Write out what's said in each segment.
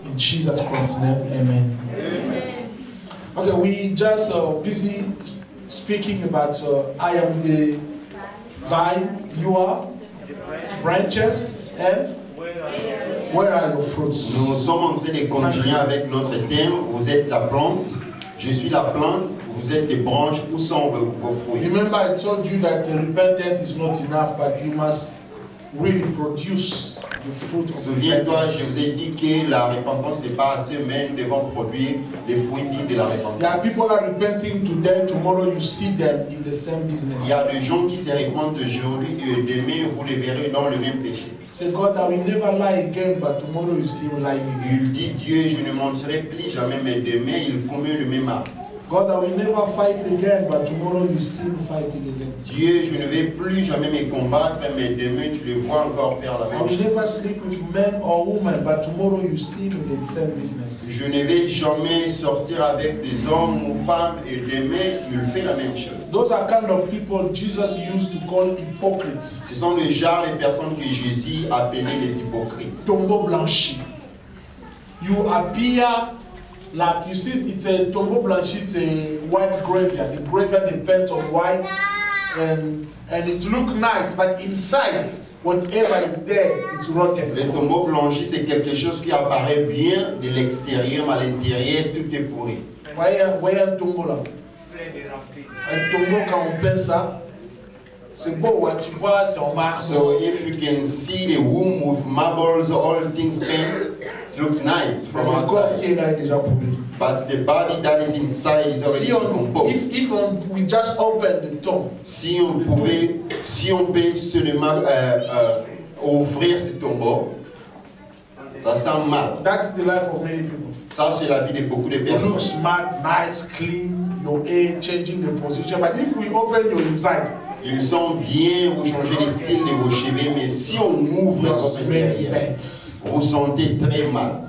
In Jesus Christ's name, amen. Amen. Okay, we just busy speaking about I am the vine, you are branches, and where are your fruits? Nous sommes en train de continuer avec notre thème. Vous êtes la plante, je suis la plante, vous êtes les branches. Où sont vos fruits? Remember, I told you that repentance is not enough, but you must really produce the fruit of Souviens-toi, repentance. je vous ai dit que la repentance n'est pas assez, mais nous devons produire les fruits dignes de la repentance. There are people are repenting today, tomorrow you see them in the same business. Il y a des gens qui se répandent aujourd'hui et demain vous les verrez dans le même péché. Say, God, I will never lie again, but tomorrow you see him lying again. Il dit, Dieu, je ne mentirai plus jamais, mais demain il commet le même acte. God, I will never fight again, but tomorrow you see him fighting again. Dieu, je ne vais plus jamais me combattre, mais demain tu le vois encore faire la I même will chose. never sleep with men or women, but tomorrow you see him in the same business. Je ne vais jamais sortir avec des hommes ou femmes et demain il fait la même chose. Those are kind of people Jesus used to call hypocrites. Ce sont le genre de personnes que Jésus appelait les hypocrites. Tombeau blanchi. You appear like, you see, it's a tombeau blanchi, it's a white graveyard. The graveyard depends on white, and it looks nice, but inside, whatever is there, it's rotten. Le tombeau blanchi, c'est quelque chose qui apparaît bien de l'extérieur, mais à l'intérieur, tout est pourri. Voyez un tombeau là. Un tombeau, quand on peint ça, c'est beau, hein, tu vois, c'est en marbre. So if you can see the womb with marbles, all things paint, it looks nice from Le corps qui outside. est là est déjà pourri. But the body that is inside is already decomposed. If we just open the tomb, Si on peut seulement ouvrir ce tombeau, ça sent mal. that is the life of many people. Ça, c'est la vie de beaucoup de You personnes. look smart, nice, clean, your hair changing the position. But if we open your inside, Ils sont bien, vous changez le style de vos cheveux, mais si on ouvre you are votre smelling intérieur, bad. vous sentez très mal.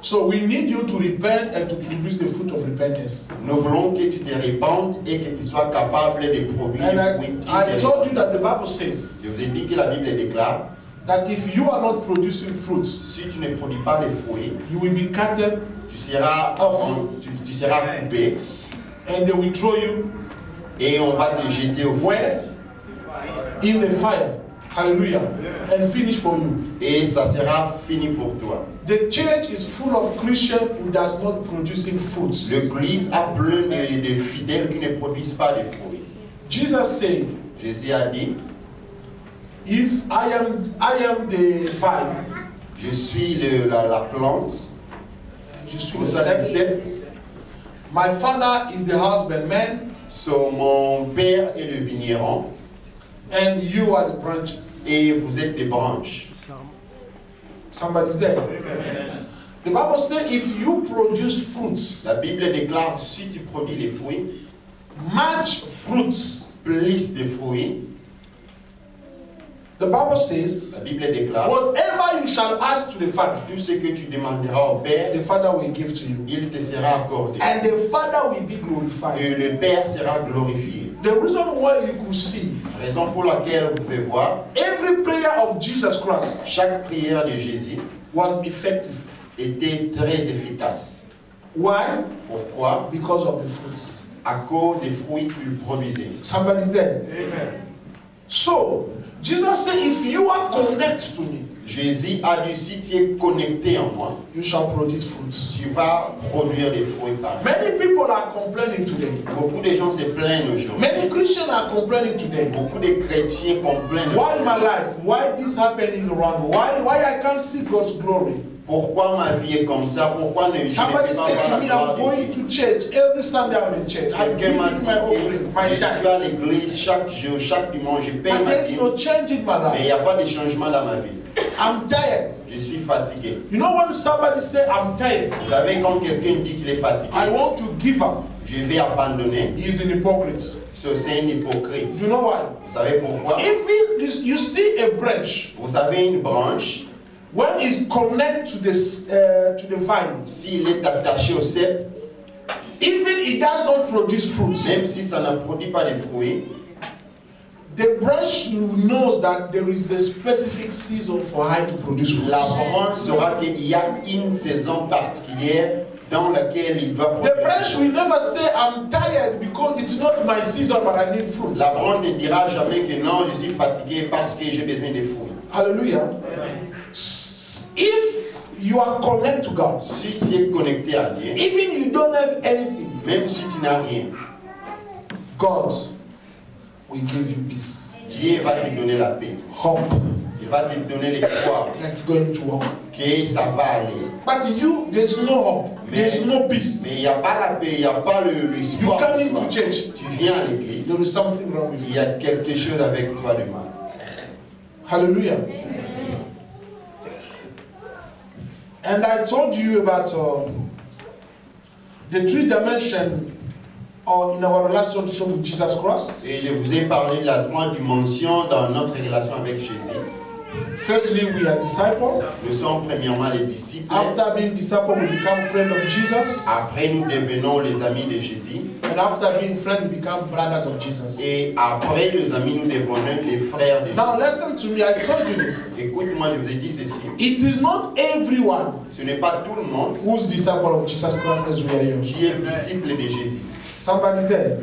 So we need you to repent and to produce the fruit of repentance. Nous voulons que tu te répandes et que tu sois capable de produire And les fruits. I told you that the Bible says Je vous ai dit que la Bible déclare, that if you are not producing fruits, si tu ne produis pas les fruits, you will be cutted tu seras coupé and they will throw you et on va te jeter au feu. where? In the fire. Hallelujah. And finish for you. Et ça sera fini pour toi. The church is full of Christians who does not producing fruits. L'église a plein de fidèles qui ne produisent pas de fruits. Jesus said, Jésus a dit, if I am the vine, je suis la plante, je suis vous the savez, cep. My father is the husbandman, so, mon père est le vigneron and you are the branch. et vous êtes des branches. Somebody's there. The Bible says if you produce fruits, La Bible déclare, si tu produis les fruits, much fruits, plus de fruits, the Bible says, la Bible déclare, whatever you shall ask to the Father, tout ce que tu demanderas au Père, the Father will give to you. il te sera accordé. And the Father will be glorified. Et le Père sera glorifié. The reason why you could see Raison pour laquelle vous pouvez voir, every prayer of Jesus Christ chaque prière de Jésus was effective. était très efficace. Why? Pourquoi? Because of the fruits. À cause des fruits qu'il produisait. Somebody's there. Amen. So, Jesus said, if you are connected to me, Jésus a dit, si tu es connecté en moi, you shall produce fruits. tu vas produire des fruits par Many people are complaining today. Beaucoup de gens se plaignent aujourd'hui. Many Christians are complaining today. Beaucoup de chrétiens complainent. Why my life? Why this happening around me? Why I can't see God's glory? Pourquoi ma vie est comme ça? Pourquoi ne je ne Somebody peux pas said voir to la me, gloire I'm de going Dieu? to church. Every Sunday I'm in church. I'm Quelqu'un m'a giving my offering, dit, my je suis time. à l'église chaque jour, chaque dimanche, je paye But ma there's dîme, no change in my mais il n'y life. a pas de changement dans ma vie. I'm tired. Je suis fatigué. You know when somebody say I'm tired, Vous savez, quand quelqu'un dit qu'il est fatigué, I want to give up. je vais abandonner, He is an hypocrite. c'est un hypocrite. You know why? Vous savez pourquoi? If you see a branch, Vous avez une branche, when it's connected to the vine, s'il est attaché au cep, even it does not produce fruits. même si ça ne produit pas de fruits, The branch knows that there is a specific season for her to produce fruits. la branche saura qu'il y a une saison particulière dans laquelle il doit The produire. branch will never say, I'm tired because it's not my season, but I need fruit. La branche ne dira jamais que non, je suis fatigué parce que j'ai besoin de fruits. Hallelujah. If you are connected to God, Si tu es connecté à Dieu, even you don't have anything, même si tu n'as rien, God will give you peace, Dieu va te donner la paix. hope. Il va te donner l'espoir That's going to work. que ça va aller. But you, there's no hope. There's no peace. Mais il n'y a pas la paix, il n'y a pas You l'espoir. come into church. Tu viens à l'église, There is something wrong with il you. y a quelque chose avec toi de mal. Hallelujah. And I told you about the three dimensions in our relationship with Jesus Christ. Et je vous ai parlé de la trois dimensions dans notre relation avec Jésus. Firstly, we are disciples. Nous sommes premièrement les disciples. After being disciples, we become friends of Jesus. Après, nous devenons les amis de Jésus. And after being friends, we become brothers of Jesus. Et après, les amis, nous devenons les frères de Now, Jésus. listen to me. I told you this. Écoute-moi, je vous ai dit ceci. It is not everyone Ce n'est pas tout le monde who's disciple of Jesus Christ as we are here. qui est disciple de Jésus. Somebody's there.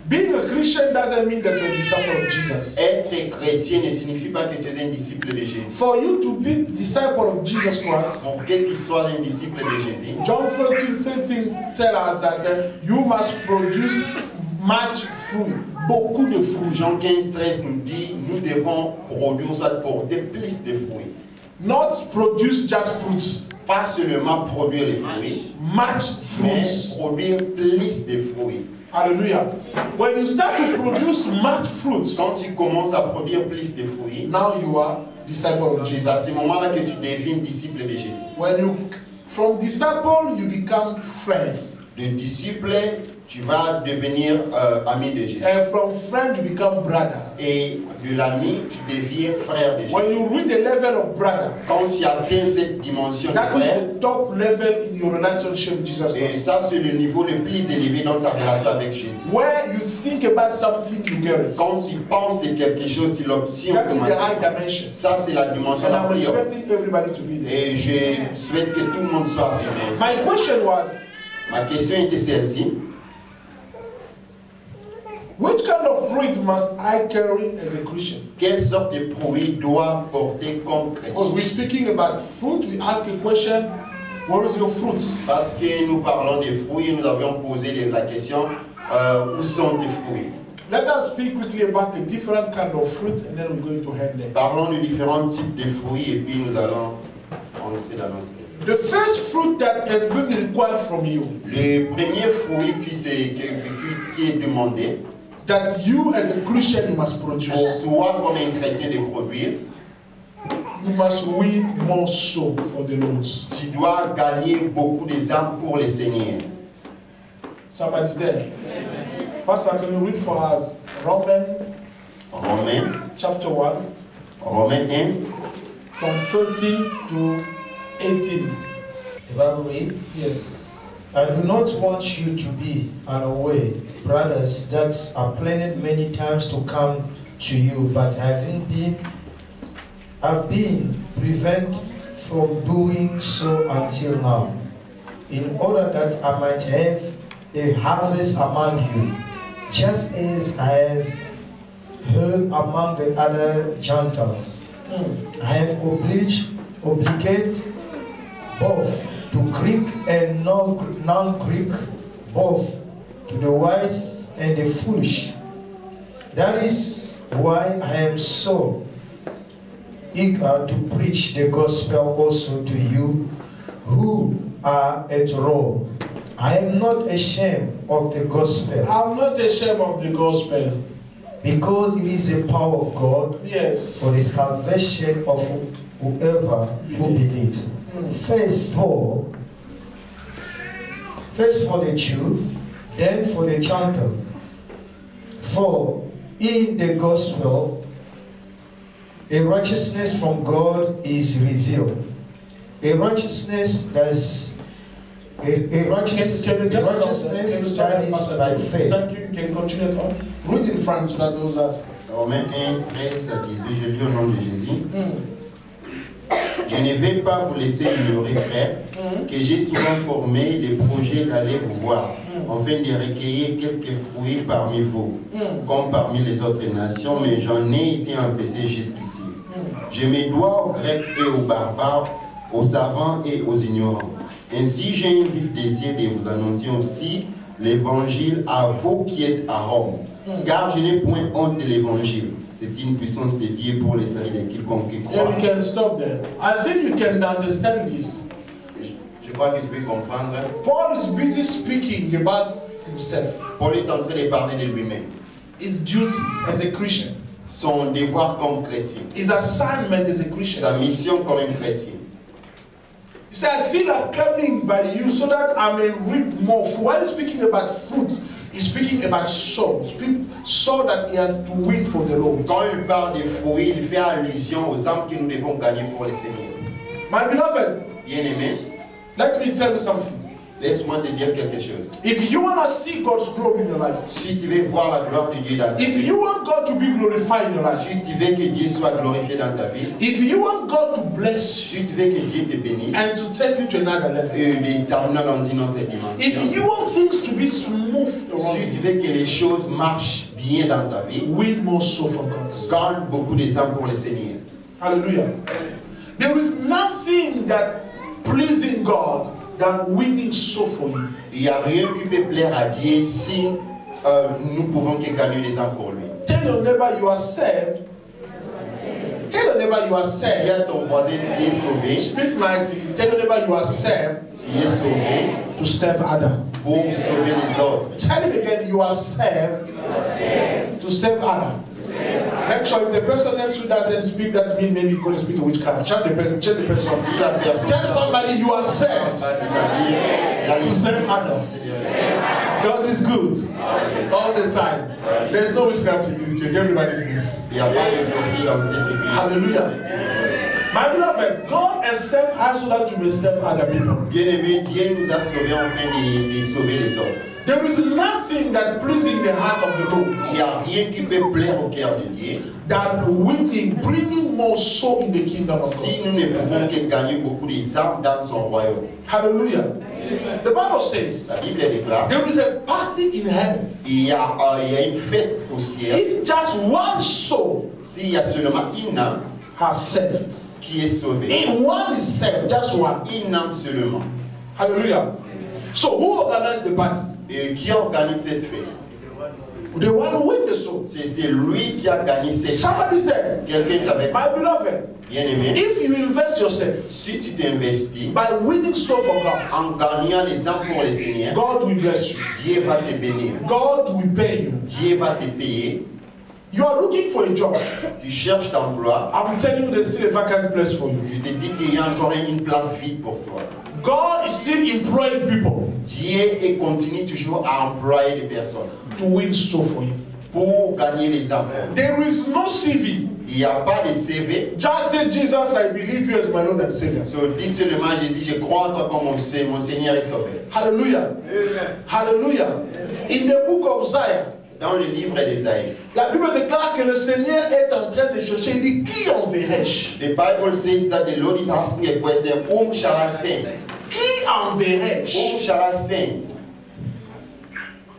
Being a Christian doesn't mean that you're a disciple of Jesus. Être chrétien ne signifie pas que tu es un disciple de Jésus. For you to be disciple of Jesus Christ, Pour quel qu'il soit un disciple de Jésus, John 14:13 tells us that you must produce much fruit, beaucoup de fruits. Jean 15:13 nous dit, nous devons produire, soit porter plus de fruits. Not produce just fruits, Pas seulement produire les fruits, much mais fruits. produire plus de fruits. Hallelujah. When you start to produce much fruits, Quand tu commences à produire plus de fruits, now you are disciple of c'est Jesus. à ce moment-là que tu deviens disciple de Jésus. When you from disciple you become friends, De disciple, tu vas devenir ami de Jésus. and from friend you become brother. Et de l'ami, tu deviens frère de Jésus. When you reach the level of brother, Quand tu atteins cette dimension de that is frère, the top level in your relationship with Jesus et Christ. ça c'est le niveau le plus élevé dans ta relation avec Jésus. Where you think about something, you get it. Quand tu penses de quelque chose, tu l'obtiens That is the high automatiquement. dimension. Ça c'est la dimension And la I'm plus haute. expecting everybody to be there. Et je souhaite que tout le monde soit à ce niveau. My question was, Ma question était celle-ci. which kind of fruit must I carry as a Christian? Quelle sorte de produits doivent porter comme Because chrétien? we're speaking about fruit, we ask a question, where is your fruits? Parce que nous parlons des fruits, nous avions posé la question, où sont tes fruits? Let us speak quickly about the different kind of fruit and then we're going to head there. Parlons de différents types de fruits et puis nous allons entrer dans notre. The first fruit that has been required from you, Le premier fruit qui est demandé that you as a Christian you must produce, pour toi comme un chrétien de produire, you must win more soul for the Lord. tu dois gagner beaucoup des âmes pour le Seigneur. Somebody's there. Pastor, can you read for us Romans Romains, chapter 1 Romains 1, from 13 to 18? The Bible read, Yes. I do not want you to be unaware, brothers, that I planned many times to come to you, but I've been prevented from doing so until now, in order that I might have a harvest among you, just as I have heard among the other Gentiles. I have obligated both to Greek and non-Greek, both to the wise and the foolish. That is why I am so eager to preach the gospel also to you who are at Rome. I am not ashamed of the gospel. I'm not ashamed of the gospel. Because it is the power of God Yes. for the salvation of whoever who believes. First for the Jew, then for the Gentile. For in the gospel, a righteousness from God is revealed. A righteousness that is righteousness that is by faith. Thank you. Can you continue on? Read in French so that those ask. Romains 1, 13 à 18, je lis au nom de Jésus. Je ne vais pas vous laisser ignorer, frère, que j'ai souvent formé le projet d'aller vous voir, afin de recueillir quelques fruits parmi vous, comme parmi les autres nations, mais j'en ai été empêché jusqu'ici. Je me dois aux Grecs et aux barbares, aux savants et aux ignorants. Ainsi, j'ai un vif désir de vous annoncer aussi l'évangile à vous qui êtes à Rome, car je n'ai point honte de l'évangile. C'est une puissance de Dieu pour les salut de quiconque qui croit. Yeah, we can stop there. I think you can understand this. Je crois que tu peux comprendre. Paul is busy speaking about himself. Paul est en train de parler de lui-même. His duty as a Christian. Son devoir comme chrétien. His assignment as a Christian. Sa mission comme un chrétien. He said, I feel like coming by you so that I may reap more. While he's speaking about fruit, he's speaking about soul. Soul that he has to win for the Lord. Quand il parle des fruits, il fait allusion aux âmes que nous devons gagner pour le Seigneur. My beloved, Bien-aimé, let me tell you something. laisse-moi te dire quelque chose. If you want to see God's glory in your life, Si tu veux voir la gloire de Dieu dans ta if vie, you want God to be glorified in your life, si tu veux que Dieu soit glorifié dans ta vie, if you want God to bless you si tu veux que Dieu te bénisse and to take you to another level, et t'emmener dans une autre if dimension, you want things to be smooth around si tu you, veux que les choses marchent bien dans ta vie, win more soul for God. gagne beaucoup des âmes pour le Seigneur. Hallelujah. There is nothing that's pleasing God than winning soul for you. Il n'y a rien qui peut plaire à Dieu si nous pouvons que gagner des âmes pour lui. Tell your neighbor you are saved. Tell your neighbor you are Dis saved. à ton voisin, tu es sauvé, Speak nicely. Tell your neighbor you are saved tu es sauvé to serve others. pour sauver les autres. Tell him again you are saved to serve others. Make sure if the person next to you doesn't speak, that means maybe you're going to speak to witchcraft. Check the person. Si la personne Tell somebody you are saved to serve others. God is good all the time. There's no witchcraft in this church. Everybody's blessed. il n'y a pas de sorciers dans cette église. Hallelujah. My beloved, God has saved us so that you may serve other people. Bien-aimé, Dieu nous a sauvés afin de sauver les autres. There is nothing that pleases the heart of the Lord Il n'y a rien qui peut plaire au cœur de Dieu than winning, bringing more soul in the kingdom of si God. nous ne pouvons que gagner beaucoup des âmes dans son royaume. Hallelujah. The Bible says La Bible déclare there is a party in heaven. il y a une fête au ciel. If just one soul S'il y a seulement une âme has saved, qui est sauvée, if one is saved, just one. une âme seulement. Hallelujah. So who organized the party? Et qui organise cette fête? The one who win the soul. C'est lui qui a gagné cette fête. Somebody said, Quelqu'un t'avait my beloved, bien-aimé. if you invest yourself Si tu t'investis by winning soul for God, en gagnant les âmes pour le Seigneur, God will bless you. Dieu va te bénir. God will pay you. Dieu va te payer. You are looking for a job. Tu cherches d'emploi. I'm telling you there's still a vacant place for you. Je te dis qu'il y a encore une place vide pour toi. God is still employing people Dieu continue toujours à employer des personnes to win soul for you. pour gagner les âmes. There is no CV. Il n'y a pas de CV. Just say, Jesus, I believe you as my Lord and Savior. So, dis seulement Jésus, je crois en toi comme mon Seigneur et Sauveur. Hallelujah. Hallelujah. In the book of Isaiah, Dans le livre d'Ésaïe, la Bible déclare que le Seigneur est en train de chercher. Il dit, qui enverrai-je? the Bible says that the Lord is asking a question, whom shall I send? Qui enverrai-je? Whom shall I send?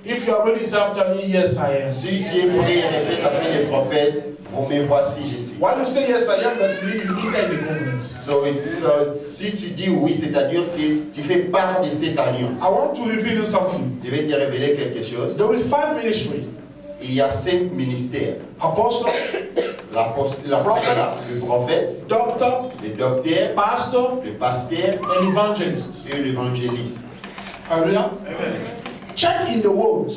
If you are ready to say after me, yes, I am. Si tu es prêt et répète après les prophètes, vous me voici, je suis. While you say yes, I am, that means you enter in the covenant. So it's, si tu dis oui, c'est-à-dire que tu fais part de cette alliance. I want to reveal you something. Je vais te révéler quelque chose. There is 5 ministries. Il y a 5 ministères. Apostle, l'apôtre, le prophète, doctor, le docteur, pastor, le pasteur and evangelist. et l'évangéliste. Hallelujah. Check in the world.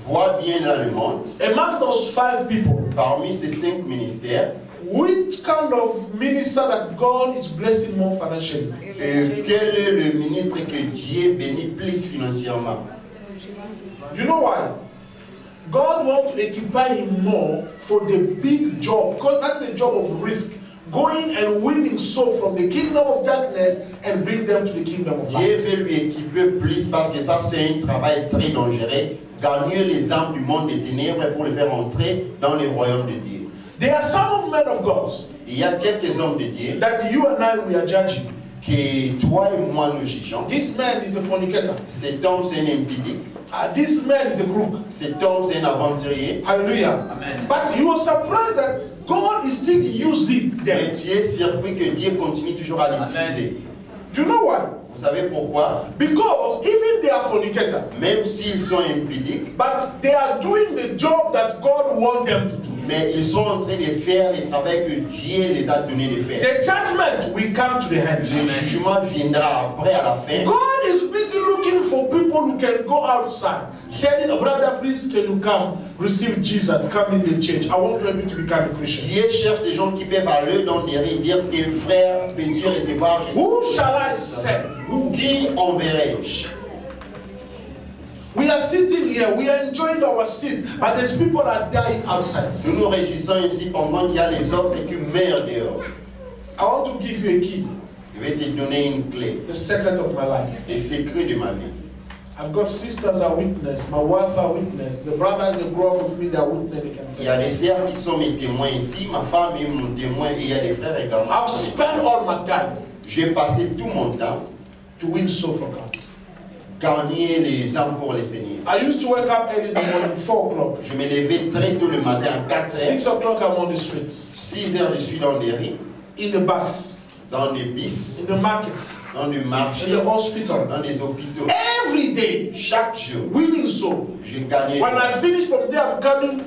Vois bien dans le monde, Among those 5 people, parmi ces 5 ministères, which kind of minister that God is blessing more financially? quel est le ministre que Dieu bénit plus financièrement? You know why? God wants to equip him more for the big job, because that's a job of risk. Going and winning souls from the kingdom of darkness and bring them to the kingdom of Dieu light. veut lui équiper plus parce que ça c'est un travail très dangereux. Gagner les âmes du monde des ténèbres pour les faire entrer dans le royaume de Dieu. There are some of men of God Il y a quelques hommes de Dieu that you and I we are judging. que toi et moi nous jugeons. This man is a fornicator. Cet homme c'est un impudique. This man is a crook. Cet homme c'est un aventurier. Hallelujah. Amen. But you are surprised that God is still using Mais them. tu es surpris que Dieu continue toujours à l'utiliser. Do you know why? Vous savez pourquoi? Because even they are fornicator, Même s'ils sont impudiques, but they are doing the job that God wants them to do. mais ils sont en train de faire le travail que Dieu les a donné de faire. The judgment will come to the Le hands. jugement viendra après à la fin. God is busy looking for people who can go outside, telling a brother, please can you come receive Jesus, come in the church. I want to help you to become a Christian. Dieu cherche des gens qui peuvent aller dans des rues dire tes frères, peux-tu recevoir Jésus? Who shall I send? Qui enverrai-je? We are sitting here, we are enjoying our seat, but there's people that are dying outside. Nous nous réjouissons ici pendant qu'il y a les autres qui meurent dehors. I want to give you a key, Je vais te donner une clé, the secret of my life. les secrets de ma vie. I've got sisters are witness, my wife are witness, the brothers that grow up with me they are witness, they can Il y a tell. des sœurs qui sont mes témoins ici, ma femme est mon témoin et il y a des frères également. I've spent all my time J'ai passé tout mon temps to win soul for God. gagner les âmes pour les Seigneurs. I used to wake up early in the morning, 4 o'clock. Je me levais très tôt le matin à 4 heures. 6 o'clock I'm on the streets, 6 heures je suis dans des rues, in the bus, dans des bis, in the market, dans des marchés, in the hospital. dans des hôpitaux. Every day, Chaque jour, winning soul. je gagnais. When I finish from there, I'm coming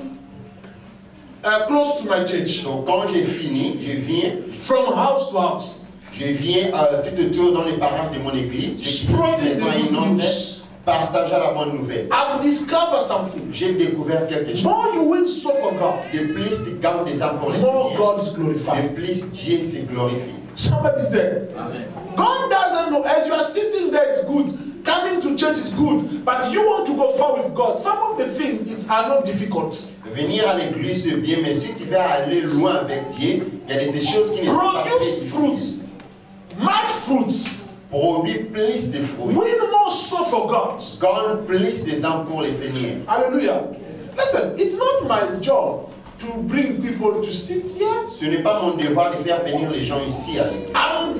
close to my church. Donc quand j'ai fini, je viens From house to house. tout autour dans les parages de mon église. Je Spreading the good news. partageant la bonne nouvelle. I've discovered something. J'ai découvert quelque chose. More you win soul for God, De plus tu gagnes des âmes pour les more Seigneurs, God is de glorified. plus Dieu se glorifie. Somebody's there. Amen. God doesn't know. As you are sitting there, it's good. Coming to church is good. But you want to go far with God. Some of the things are not difficult. Venir à l'église c'est bien, mais si tu veux aller loin avec Dieu, il y a des choses qui ne sont pas très Produce difficiles. fruits. Much fruits. Produis plus de fruits. Win more soul for God. Gagne plus des âmes pour les Seigneurs. Hallelujah. Listen, it's not my job to bring people to sit here. Ce n'est pas mon devoir de faire venir les gens ici à l'église. I'm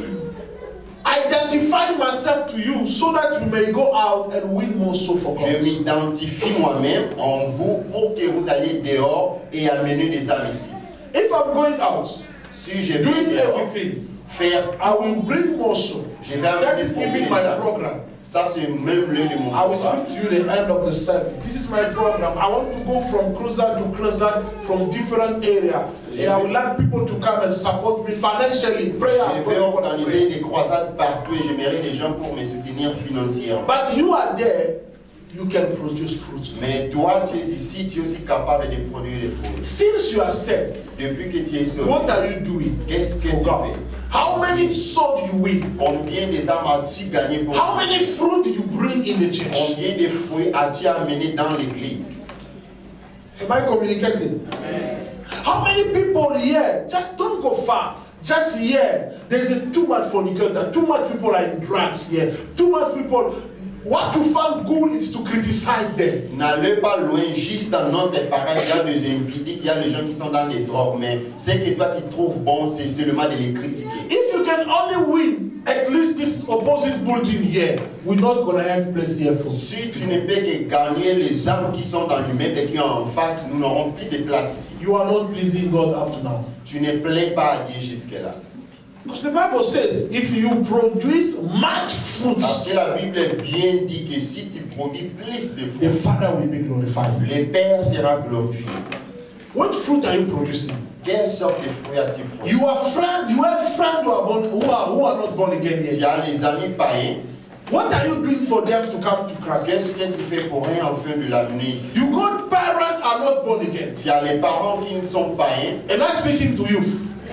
identifying myself to you so that you may go out and win more soul for Je God. m'identifie moi-même en vous pour que vous alliez dehors et amener des âmes ici. If I'm going out, Si je vais doing dehors, everything, faire, I will bring more soul. je vais That amener is beaucoup even des my âmes. program. Ça c'est même le de mon I will programme. speak to you at the end of the service. This is my program. I want to go from closer to closer from different areas. And I would like people to come and support me financially. Prayer. Je vais organiser des croisades partout et j'aimerais les gens pour me soutenir financièrement. But you are there, you can produce fruit. Mais toi, tu es ici, tu es aussi capable de produire des fruits. Since you are saved, Depuis que tu es sauvé, what are you doing qu'est-ce que for tu God? fais? How many souls did you win? Combien des âmes as-tu gagné pour How Dieu? many fruit did you bring in the church? Combien de fruits as-tu amené dans l'église? Am I communicating? How many people here, just don't go far, just here, there's a too much fornicator, too much people are in drugs here, too much people, what you find good is to criticize them. N'allez pas loin, juste dans notre parage, il y a des impudiques, il y a des gens qui sont dans les drogues, mais ce que toi tu trouves bon, c'est seulement de les critiquer. If you can only win at least this opposite building here, we're not going to have place here for. Si tu ne peux que gagner les âmes qui sont dans l'immeuble qui sont en face, nous n'aurons plus de place ici. You are not pleasing God up to now. Tu ne plais pas à Dieu jusque-là. Because the Bible says, if you produce much Parce fruits, que la Bible bien dit que si tu produis plus de the fruits, Father will be glorified. le Père sera glorifié. What fruit are you producing? Quelle sorte de fruits as-tu produit? You have friends who are born, who are not born again Tu yet. as les amis païens. What are you doing for them to come to Christ? Qu'est-ce que tu fais pour eux afin de l'amener ici? You got parents are not born again. Tu as les parents qui ne sont païens. And I'm speaking to you.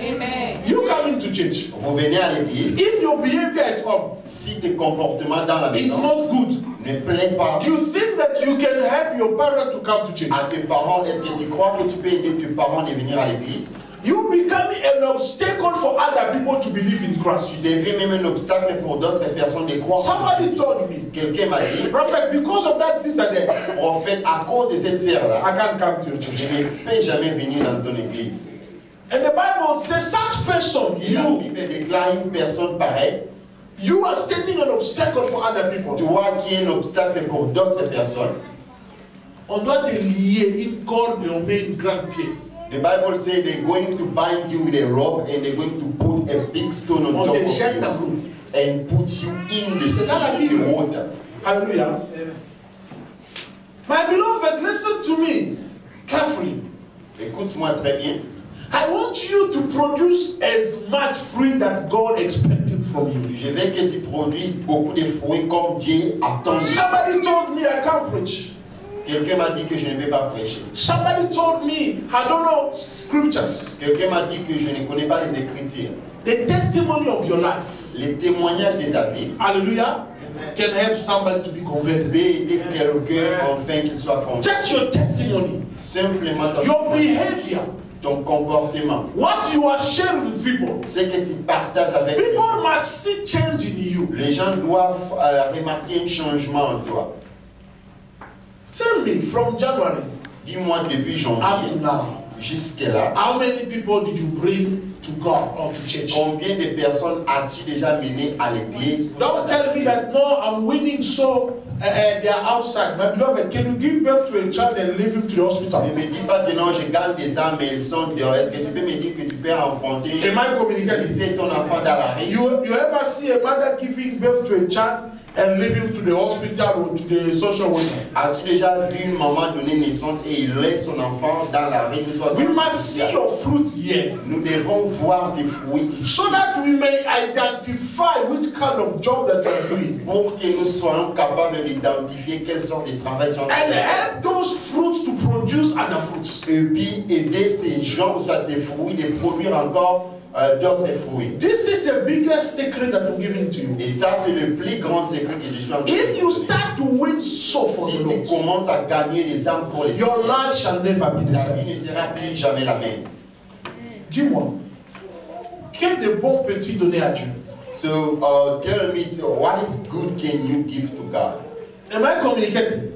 Amen. You come into church. Vous venez à l'église. If your behavior at home Si tes comportements dans la is maison not good, ne plaisent pas you think that you can help your parents to come to church. à tes parents, est-ce que tu crois que tu peux aider tes parents de venir à l'église? You become an obstacle for other people to believe in Christ. Tu deviens même un obstacle pour d'autres personnes de croire. Somebody told me, Quelqu'un m'a dit, Prophet, because of that sister there, prophète, à cause de cette sœur-là, I can't come to your church. je ne peux jamais venir dans ton église. And the Bible says, such person, Et la you Bible déclare une personne pareille, are standing an obstacle for other people. toi qui es un obstacle pour d'autres personnes. On doit te lier une corde et on met une grande pierre. The Bible says they're going to bind you with a rope and they're going to put a big stone on On top te of jette dans you l'eau. and put you in the C'est ça la sea, Bible. the water. Hallelujah. My beloved, listen to me carefully. Écoute-moi très bien. I want you to produce as much fruit that God expected from you. Je veux que tu produises beaucoup de fruits comme Dieu attend. Somebody told me I can't preach. Quelqu'un m'a dit que je ne vais pas prêcher. Somebody told me I don't know scriptures. Quelqu'un m'a dit que je ne connais pas les Écritures. The testimony of your life, Les témoignages de ta vie hallelujah, can help somebody to be converted. peut aider quelqu'un afin qu'il soit converti. Just your testimony, Simplement your behavior, ton comportement. what you are sharing with people. Ce que tu partages avec les People gens. must see change in you. Les gens doivent remarquer un changement en toi. Tell me, from January Dis-moi depuis up janvier to now, jusqu'à là, how many people did you bring to God or to church? combien de personnes as-tu déjà menées à l'église? Don't tell me that, no, I'm winning, so they are outside. My beloved, can you give birth to a child and leave him to the Ne hospital? me dis pas que non, je gagne des âmes mais ils sont dehors. Est-ce que tu peux me dire que tu peux enfanter, Am I communicating? laisser ton enfant dans la rue? You ever see a mother giving birth to a child and leave him to the hospital or to the social worker? As-tu déjà vu une maman donner naissance et il laisse son enfant dans la rue? We must see your fruit here Nous devons voir des fruits ici so that we may identify which kind of job that you are doing pour que nous soyons capables d'identifier quelle sorte de travail tu es en train and de faire. help those fruits to produce other fruits. Et puis aider ces gens, soit ces fruits, de produire encore d'autres fruits. This is the biggest secret that I'm giving to you. Et ça, c'est le plus grand secret que je suis en train de If you dire. start to win so for Si the tu Lord, commences à gagner des âmes pour les your life shall never be the ta same. vie ne sera plus jamais la même. Dis-moi, quel de bons petits donner à Dieu? So tell me, so what is good can you give to God? Am I communicating?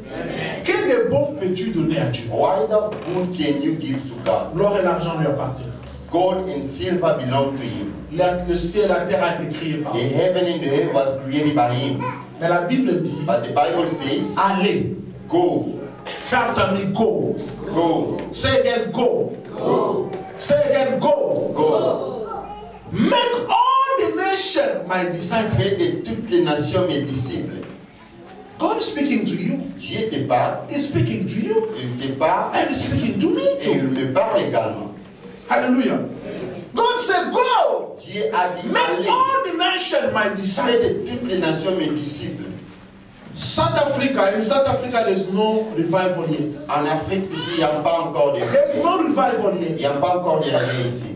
Quel de bons peux-tu donner à Dieu? What is of good can you give to God? L'or et l'argent lui appartiennent. Gold and silver belong to Him. Le ciel et la terre a été créé par The lui. heaven and the earth was created by Him. Mais la Bible dit, But the Bible says, allez. go, Say after me, go. go, Say again, go. Say again, go. go. Make all the nation my disciples. Fais de toutes les nations mes disciples. God is speaking to you. Dieu te parle, He's speaking to you. il te parle And he's speaking to me et il too. me parle également. Hallelujah. God said, go. Dieu a dit, Make allez, all the nation my fais disciples. de toutes les nations mes disciples. South Africa, in South Africa, there's no revival yet. En Afrique, ici, il n'y a pas encore de There's no revival il n'y yet. a pas encore de réveil ici.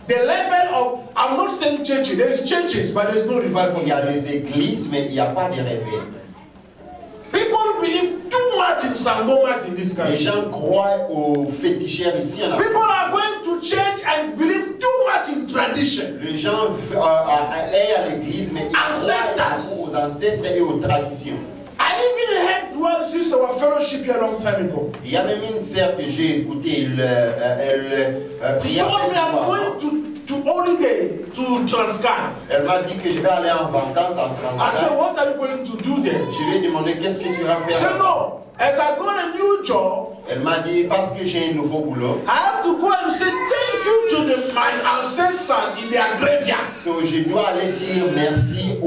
The level of, I'm not saying churches, there's churches, but there's no revival Il y a yet. des églises, mais il n'y a pas de réveil. People believe too much in sangomas in this Les country. gens croient aux féticheurs ici en Afrique. People are going to church and believe too much in tradition. Les gens aillent à l'église, mais ils Ancestors. croient aux ancêtres et aux traditions. I even heard one sister our fellowship here a long time ago. Il y a même une sœur que j'ai écoutée, elle She priait told avec me I'm moi. going to holiday to Transkei. Elle m'a dit que je vais aller en vacances en I said, Transkei. what are you going to do there? Je lui ai demandé qu'est-ce que tu vas She said, faire. no. As I got a new job, Elle m'a dit parce que j'ai un nouveau boulot. I have to go and say thank you to my ancestors in their graveyard. So, je dois aller dire merci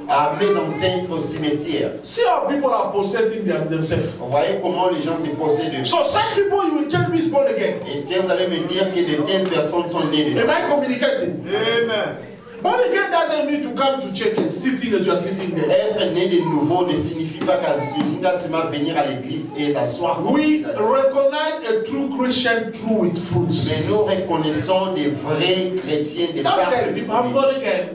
à mes ancêtres au cimetière. See how people are possessing themselves. Vous voyez comment les gens se possèdent de So such people you will tell me is born again? Est-ce que vous allez me dire que de telles personnes sont nées de nouveau? Am I communicating? Amen. Born again doesn't mean to come to church and sitting as you are sitting there. Être né de nouveau ne signifie pas qu'à venir à l'église et s'asseoir. We recognize a true Christian through its fruits. Mais nous reconnaissons des vrais chrétiens de I'm par telling ses people, I'm fruits. born again.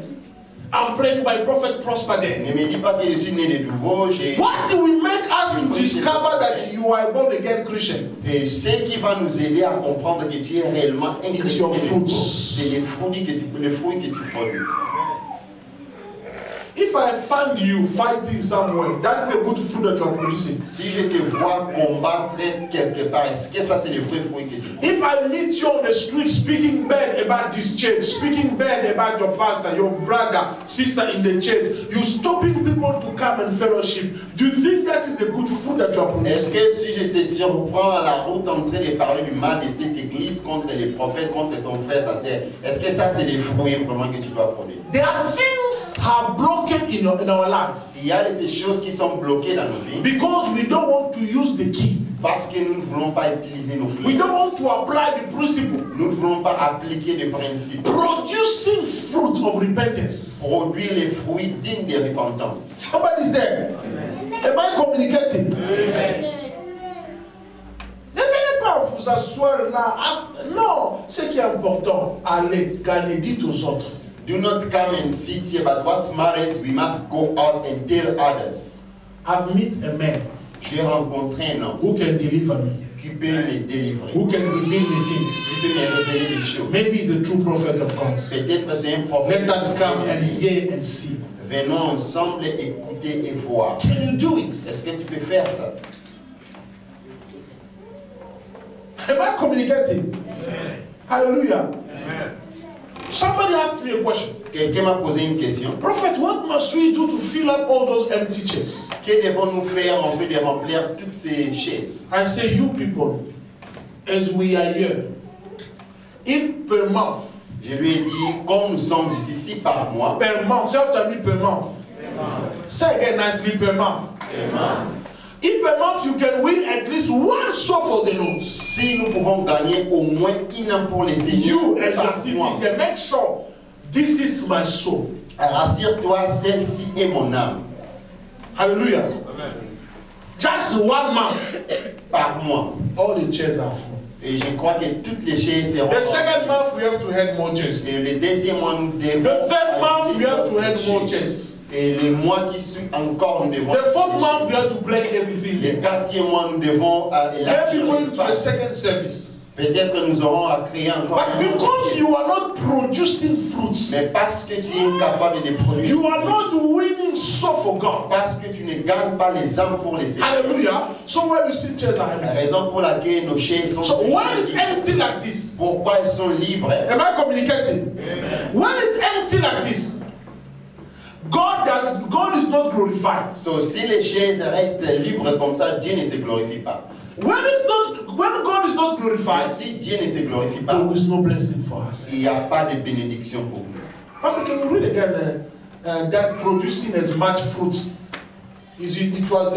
I'm praying by Prophet Prosper there. Ne me dis pas que je suis né de nouveau. What will make us to discover that you are a born again Christian? Et ce qui va nous aider à comprendre que tu es réellement un It's chrétien your de nouveau, fruits. c'est les fruits que tu produis. If I find you fighting somewhere, that's a good fruit that you are producing. Si je te vois combattre quelque part, est-ce que ça c'est les vrais fruits que tu produis? If I meet you on the street speaking bad about this church, speaking bad about your pastor, your brother, sister in the church, you stopping people to come and fellowship, do you think that is a good fruit that you are Est-ce producing? que si je te surprends à la route en train de parler du mal de cette église contre les prophètes, contre ton frère, ta sœur, est-ce que ça c'est les fruits vraiment que tu dois produire? There are things are broken in our life Il y a ces choses qui sont bloquées dans nos vies because we don't want to use the key. parce que nous ne voulons pas utiliser nos We clés. don't want to apply the principle. Nous ne voulons pas appliquer les principes. Producing fruit of repentance. Produire les fruits dignes de repentance. Somebody's there. Am I communicating? Ne venez pas vous asseoir là. Non, ce qui est important, allez gagner, dites aux autres. Do not come and sit here, but what matters, we must go out and tell others. I've met a man J'ai rencontré un homme who can deliver me, qui peut me délivrer, who can reveal me things. qui peut me révéler des choses. Maybe he's a true prophet of God. Peut-être c'est un prophète. Let us come and hear and see. Venons ensemble écouter et voir. Can you do it? Est-ce que tu peux faire ça? Am I communicating? Hallelujah. Amen. Somebody asked me a question. Quelqu'un m'a posé une question. Prophet, what must we do to fill up all those empty chairs? Que devons-nous faire en fait de remplir toutes ces chaises? I say, you people, as we are here, if per month, Je lui ai dit, comme nous sommes ici par mois, say after me per month. Say again nicely, per month. If per month you can win at least one soul for the Lord, si nous pouvons gagner au moins une âme pour les you seigneurs as you are par sitting mois, there, make sure this is my soul. rassure-toi, celle-ci est mon âme. Hallelujah. Amen. Just 1 month, Par mois. all the chairs are full. Et je crois que toutes les chaises seront The second remplies. month, we have to add more chairs. Et le deuxième mois, nous devons. The third month, we have to add more ajouter chairs. Et le mois qui suit encore, nous devons. The fourth month, we have to break everything. Le quatrième mois, nous devons Maybe élargir going to the l'espace. second service. Peut-être nous aurons à créer encore. But because you are not producing fruits, Mais parce que tu es incapable de produire. you are not winning soul for God. Parce que tu ne gagnes pas les âmes pour les seigneurs. Hallelujah. So when you see chairs are La empty. raison pour laquelle nos chaises sont. So when it's empty like this, Pourquoi elles sont libres? am I communicating? When it's empty like this, God is not glorified. So, si les chaises restent libres comme ça, Dieu ne se glorifie pas. When God is not Mais glorified, si Dieu ne se glorifie pas, there is no blessing for us. il n'y a pas de bénédiction pour nous. Pastor, can you read again that producing as much fruit? It was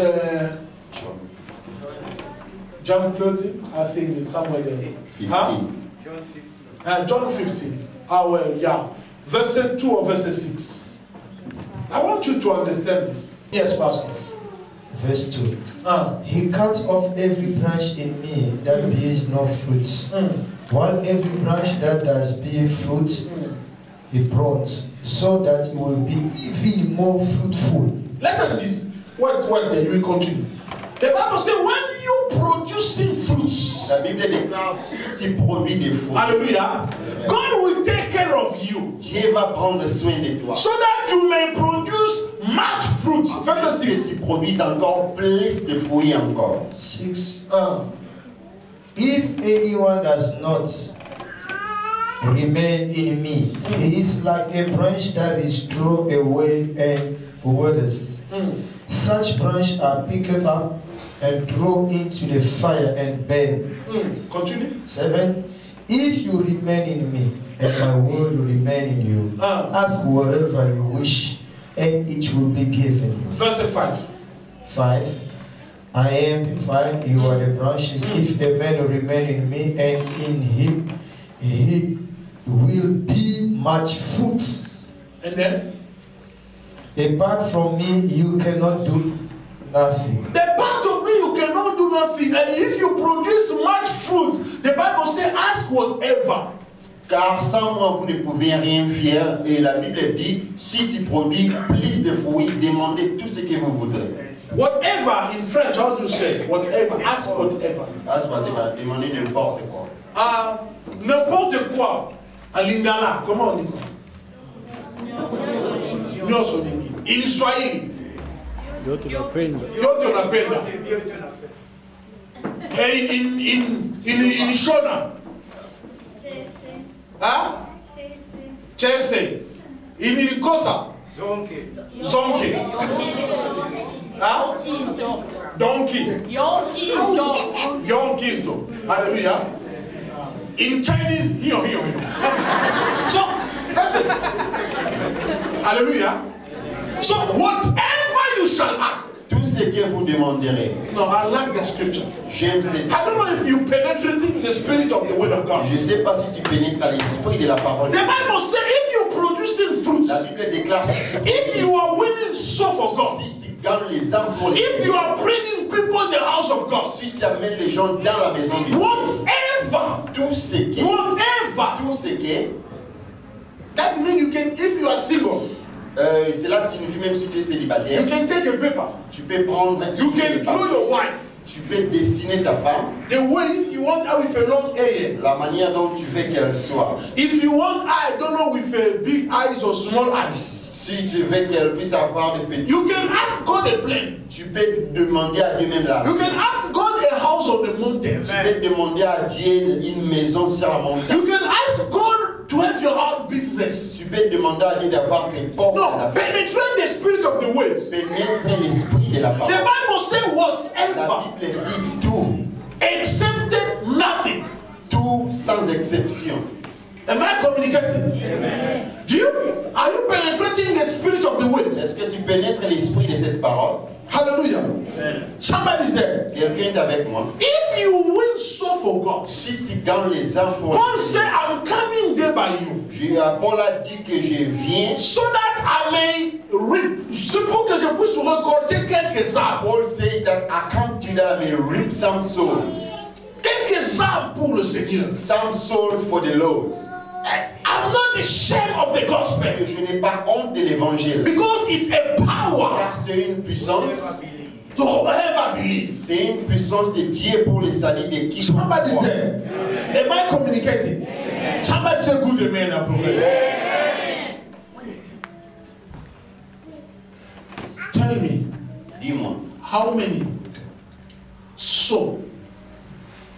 John 13, I think it's somewhere there. 15. Huh? John 15. John 15. Well, yeah. Verse 2 or verse 6. I want you to understand this. Yes, Pastor. Verse 2. Uh, He cuts off every branch in me that bears no fruit, while every branch that does bear fruit, he prunes, so that it will be even more fruitful. Listen to this. What then? You will continue. The Bible says, when you producing fruits, La Bible déclare, si tu produis des fruits, hallelujah, God will take care of you Dieu va prendre soin de toi. so that you may produce much fruit. Verse Parce que 6. tu produis encore plus de fruits encore. 6. If anyone does not remain in me, he is like a branch that is thrown away and withers. Such branches are picked up and thrown into the fire and burned. Continue. 7. If you remain in me, and my word will remain in you, ask whatever you wish, and it will be given you. Verse 5. 5. I am the vine, you are the branches. If the man remain in me and in him, he will be much fruit. And then? Apart from me, you cannot do nothing. Apart of me, you cannot do nothing. And if you produce much fruit, the Bible says, ask whatever. Car sans moi, vous ne pouvez rien faire. Et la Bible dit, si tu produis plus de fruits, demandez tout ce que vous voudrez. Whatever, in French, how do you say? Whatever, ask whatever. Ask whatever, demandez n'importe quoi. N'importe quoi. En lingala, comment on dit? In Swahili. Yote unapenda. In Shona. Chese. In Kosa. Zonke. Donkey. Yonkinto. Hallelujah. In Chinese, here. So, listen. Hallelujah. So, whatever you shall ask. Tout ce que vous demanderez. No, I like the scripture. J'aime cette. I don't know if you penetrate the spirit of the word of God. Je ne sais pas si tu pénètres à l'esprit de la parole. The Bible says if you're producing fruits, La Bible déclare. If you are winning soul for God, si tu gagnes les âmes pour les. If you are bringing people in the house of God, si tu amènes les gens dans la maison de Dieu. Whatever. Tout ce qui. That means you can, if you are single. Cela signifie même si tu es célibataire. You can take a paper. Tu peux prendre. You can draw your wife. Tu peux dessiner ta femme. The way if you want her with a long hair. La manière dont tu veux qu'elle soit. If you want her, I don't know, with big eyes or small eyes. Si tu veux qu'elle puisse avoir des petits. You can ask God a plan. Tu peux demander à Dieu même là. You can ask God a house on the mountain. Tu peux demander à Dieu une maison sur la montagne. You can ask God to have your own business. Tu peux demander à Dieu d'avoir tes portes. No, penetrate the spirit of the words. Pénètre l'esprit de la parole. The Bible says whatever. La Bible dit tout. Excepted nothing. Tout sans exception. Am I communicating? Amen. Are you penetrating the spirit of the word? Est-ce que tu pénètres l'esprit de cette parole? Hallelujah. Amen. Somebody's there. Quelqu'un est avec moi. If you win soul for God, si tu gagnes les âmes pour Paul said, I'm coming there by you. Paul a dit que je viens. So that I may reap. C'est pour que je puisse récolter quelques âmes. Paul said that I come to that I may reap some souls. Quelques âmes pour le Seigneur. Some souls for the Lord. I'm not ashamed of the gospel. Je n'ai pas honte de l'évangile. Because it's a power. Car c'est une puissance. To whoever believes. C'est une puissance de Dieu pour les salut de qui. Somebody's there. Am I communicating? Amen. Somebody say good amen. Amen. Tell me. Dis-moi. How many souls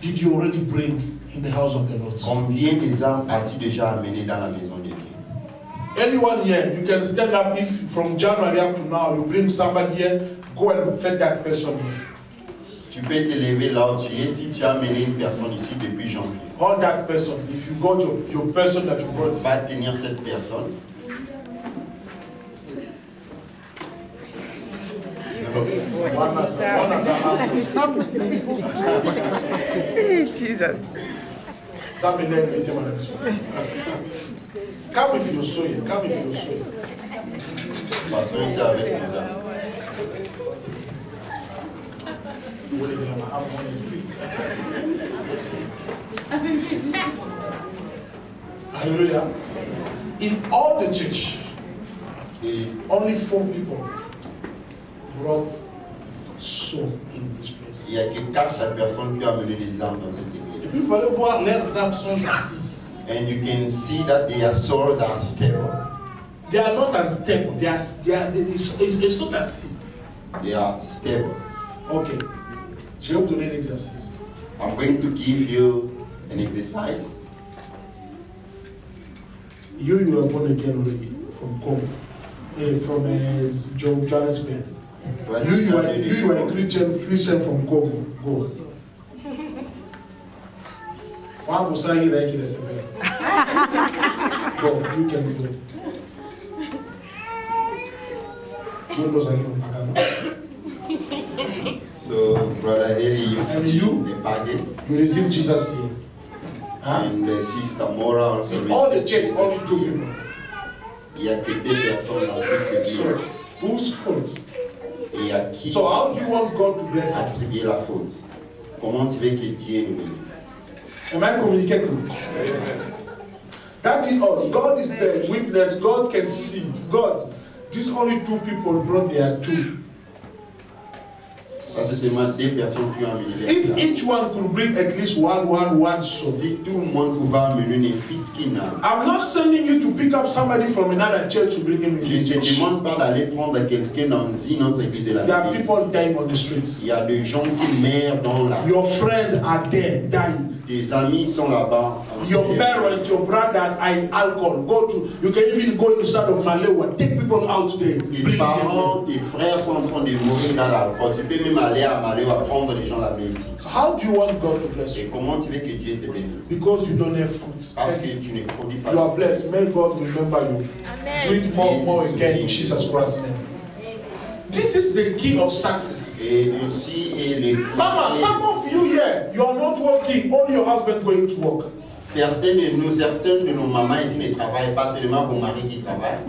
did you already bring in the house of the Lord? Combien des âmes as-tu déjà amené dans la maison de Dieu? Anyone here, you can stand up if from January up to now you bring somebody here, go and feed that person here. Tu peux te lever là où tu es si tu as amené une personne ici depuis janvier. Hold that person. If you got your person that you brought. Va tenir cette personne. Jesus. Come if you're sowing. Come if you're sowing. Hallelujah. In all the church, only 4 people brought soul in this place. Il y a que 4 personnes qui ont amené des âmes dans cette église. Et puis il fallait voir leurs âmes sont assises. And you can see that their souls are stable. They are not unstable. It's not assise. They are stable. Okay. Je vais vous donner un exercice. I'm going to give you an exercise. You are born again already from Congo, from Johannesburg. You are a Christian from Congo. Go. One will say like it as a man. Go, you can go. So So, Brother Eli used to And be you? a baggage. You receive Jesus here. Huh? And Sister Mora also In all the received church, only Jesus 2 here. people. Il y a que 2 personnes dans toute So, l'église. whose fault? Et à qui So how do you want God to bless us? attribuer la faute? Comment tu veux que Dieu nous bénisse? Am I communicating? That is all. God is the witness. God can see. God, these only 2 people brought their 2. Parce que c'est seulement 2 personnes qui ont amené If les each one could bring at least one soul. Si tout le monde pouvait amener une fils qui n'a. I'm not sending you to pick up somebody from another church to bring him in Je this ne te church. demande pas d'aller prendre quelqu'un dans une autre église de la There are Bible. people dying on the streets. Il y a des gens qui meurent dans la. Your friends are there dying. Tes amis sont là-bas. Your parents, your brothers are in alcohol. Go to, you can even go inside of Malewa, take people out there. Tes Bring them parents, tes frères sont en train de mourir dans l'alcool. Tu peux même aller à Maléo prendre les gens là-bas ici. there. So how do you want God to bless Et you? comment tu veux que Dieu te bénisse? Because you don't have fruits. Parce que tu ne produis pas. You are blessed. May God remember you. Do it more again in Jesus Christ's name. This is the key of success. Et aussi, et les. Mama, some of you here, you are not working, only your husband going to work. Certaines de nos mamans ici ne travaillent pas, seulement vos maris qui travaillent.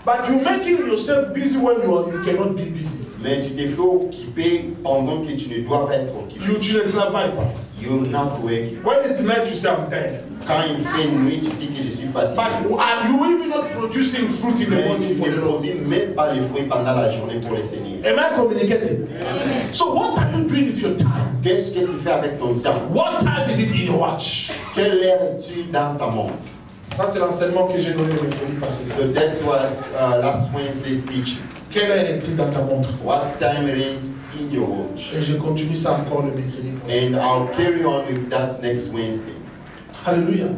But you making yourself busy when you cannot be busy. Mais tu te fais occuper pendant que tu ne dois pas être occupé. Tu ne travailles pas. You're not working. When it's night, you say I'm tired. Quand il fait nuit, tu dis que je suis fatigué. But are you even not producing fruit in the Mais morning tu for ne the Lord? produis même pas les fruits pendant la journée pour les Seigneurs. Am I communicating? So what are you doing with your time? Qu'est-ce que tu fais avec ton temps? What time is it in your watch? Quelle heure es-tu dans ta montre? Ça c'est l'enseignement que j'ai donné le mercredi passé. So that was last Wednesday's teaching. Quelle heure est-il dans ta montre? What time it is in your watch? Et je continue ça encore le mercredi. And I'll carry on with that next Wednesday. Hallelujah.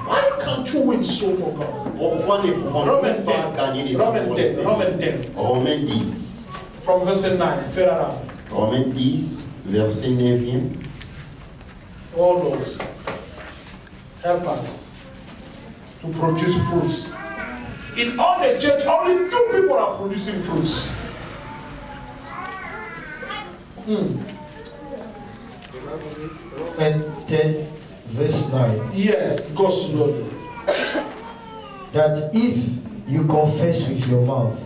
Why can't you win so for God? Pourquoi ne pouvons-nous Romains pas gagner 10. des âmes pour les Seigneurs? Romains 10. Romains 10. From verse 9. Ferrara. Romains 10, verset 9. Oh Lord, help us to produce fruits. In all the church, only 2 people are producing fruits. And 10 verse 9. Yes, go slowly. That if you confess with your mouth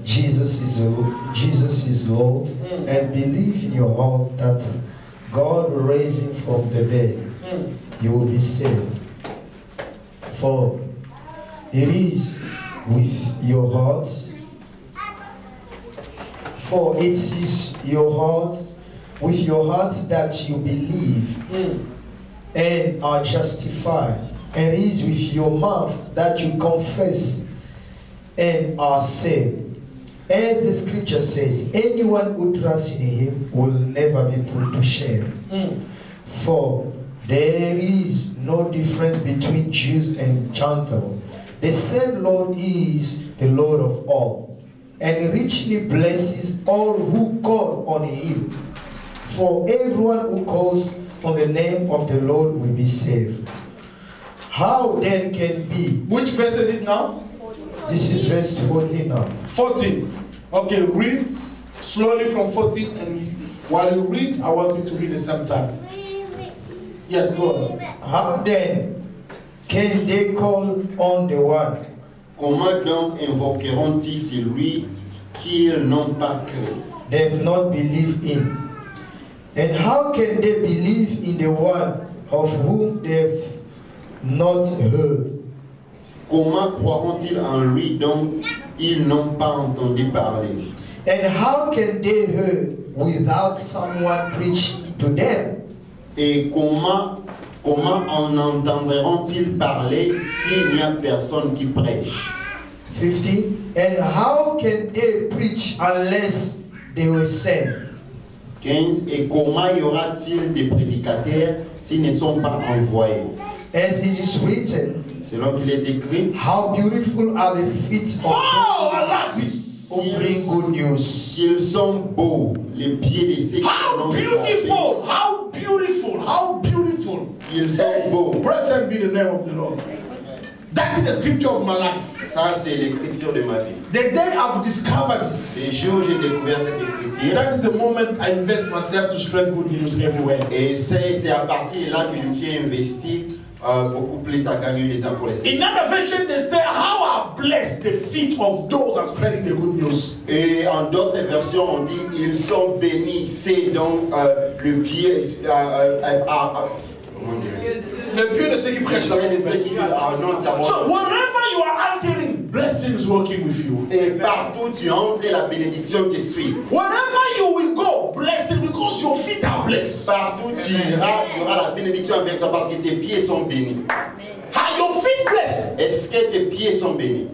Jesus is Lord, and believe in your heart that God raised him from the dead, you will be saved. For it is with your heart, for it is your heart, with your heart that you believe and are justified, and it is with your mouth that you confess and are saved. As the scripture says, anyone who trusts in him will never be put to shame. For there is no difference between Jews and Gentiles. The same Lord is the Lord of all, and he richly blesses all who call on him. For everyone who calls on the name of the Lord will be saved. How then can be? Which verse is it now? This is verse 14 now. 14. Okay, read slowly from 14, and while you read, I want you to read the same time. Yes, go on. How then can they call on the one? Comment donc invoqueront-ils celui qu'ils n'ont pas cru? They have not believed in? And how can they believe in the one of whom they have not heard? Comment croiront-ils en lui dont ils n'ont pas entendu parler? And how can they hear without someone preaching to them? Et comment en entendront-ils parler s'il n'y a personne qui prêche? 15. And how can they preach unless they were sent? 15. Et comment y aura-t-il des prédicateurs s'ils ne sont pas envoyés? As it is written, Selon qu'il est écrit, how beautiful are the feet of Oh, I love this. who bring good news. qu'ils sont beaux, les pieds de ceux qui How l'ont beautiful! How beautiful! How beautiful! Ils sont beaux. Blessed be the name of the Lord. That is the scripture of my life. Ça, c'est l'écriture de ma vie. The day I've discovered this, Le jour où j'ai découvert cette écriture, that is the moment I invest myself to spread good news everywhere. et c'est à partir de là que je me suis investi beaucoup plus à gagner les uns pour les autres. In another version, they say, how are blessed the feet of those are spreading the good news. Et en d'autres versions, on dit ils sont bénis. C'est donc le pied. Comment dire? Le pied de ceux qui prêchent la de ceux qui annoncent la bonne So nouvelle. wherever you are entering, blessings working with you. Et partout tu entres, la bénédiction te suit. Wherever you will go, blessing because your feet are blessed. Partout tu iras, il y aura la bénédiction avec toi parce que tes pieds sont bénis. Are your feet blessed? Est-ce que tes pieds sont bénis?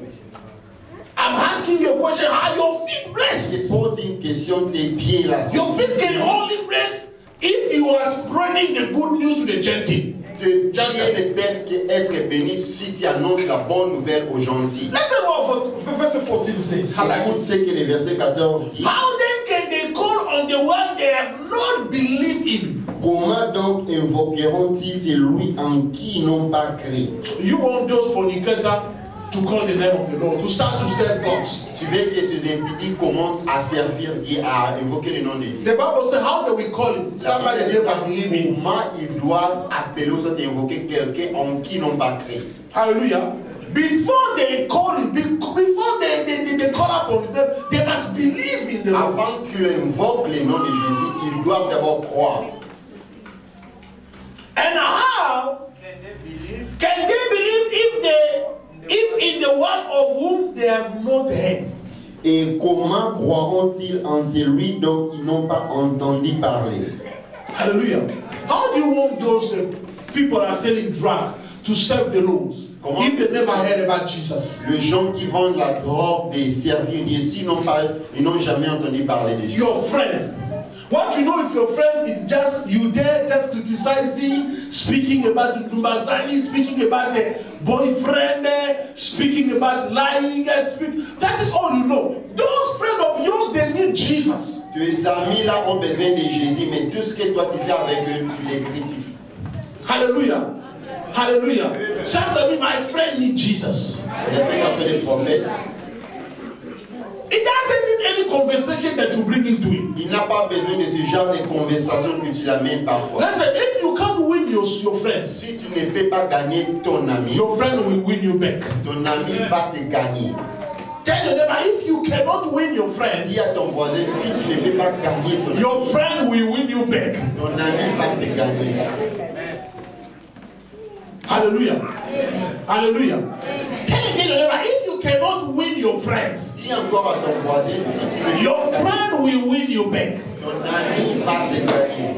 I'm asking you a question. Are your feet Je blessed? pose une question, tes pieds là. Your feet can only bless if you are spreading the good news to the Gentile. Tes pieds ne peuvent qu'être bénis si tu annonces la bonne nouvelle aux gentils. Listen what verse 14 says. Écoute ce que le verset 14 dit. How then can they call on the one they have not believed in? Comment donc invoqueront-ils celui en qui ils n'ont pas cru? You want those fornicators to call the name of the Lord, to start to serve God. Tu veux que ces impies commencent à servir Dieu, à invoquer le nom de Dieu. The Bible says, how do we call it? Somebody they never believe in. Comment ils doivent appeler ou invoquer quelqu'un en qui ils n'ont pas cru? Hallelujah. Before they call it, before they call upon them, they must believe in the Lord. Avant qu'ils invoquent le nom de Jésus, ils doivent d'abord croire. And how can they believe if in the one of whom they have not heard? Et comment croiront-ils en celui dont ils n'ont pas entendu parler? Hallelujah. How do you want those people that are selling drugs to serve the Lord if they never heard about Jesus? Les gens qui vendent la drogue, des servir Dieu, ils n'ont jamais entendu parler de Dieu. Your friends. What you know if your friend is just you there just criticizing, speaking about Ndumbazani, speaking about a boyfriend, speaking about lying, that is all you know. Those friends of yours, they need Jesus. Tes amis là ont besoin de Jésus, mais tout ce que toi tu fais avec eux, tu les critiques. Hallelujah. Hallelujah. Sometimes my friend needs Jesus. Les prophètes. It doesn't need any conversation that you bring into it. Il n'a pas besoin de ce genre de conversation que tu l'amènes parfois. Listen, if you can't win your friends, Si tu ne peux pas gagner ton ami, your friend will win you back. ton ami va te gagner. Tell your neighbor, if you cannot win your friend, Dis à ton voisin, si tu ne peux pas gagner ton ami, your friend will win you back. ton ami va te gagner. Hallelujah. Hallelujah. Tell your neighbor, if you cannot win your friends, Dis encore à ton voisin, si tu ne peux your pas gagner, friend will win you back. ton ami va te gagner.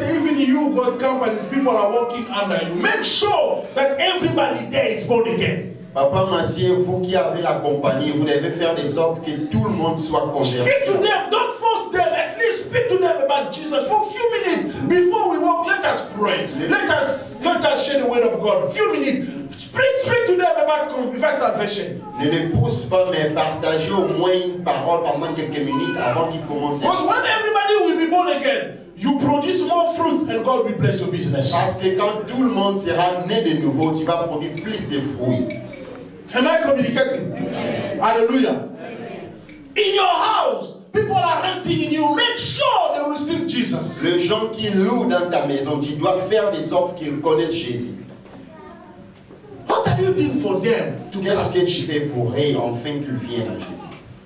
Even you got companies, people are working under you. Make sure that everybody there is born again. Papa Mathieu, vous qui avez la compagnie, vous devez faire de sorte que tout le monde soit converti. Speak to them, don't force them. At least speak to them about Jesus for a few minutes before we walk. Let us pray. Let us share the word of God. A few minutes. Speak to them about salvation. Ne les pousse pas, mais partagez au moins une parole pendant quelques minutes avant qu'ils commencent. Because when everybody will be born again, you produce more fruit and God will bless your business. Parce que quand tout le monde sera né de nouveau, tu vas produire plus de fruits. Am I communicating? Hallelujah. In your house, people are renting in you. Make sure they receive Jesus. Les gens qui louent dans ta maison, tu dois faire de sorte qu'ils connaissent Jésus. What are you doing for them to Qu'est-ce come que to tu fais Jesus? pour eux afin qu'ils viennent à Jésus?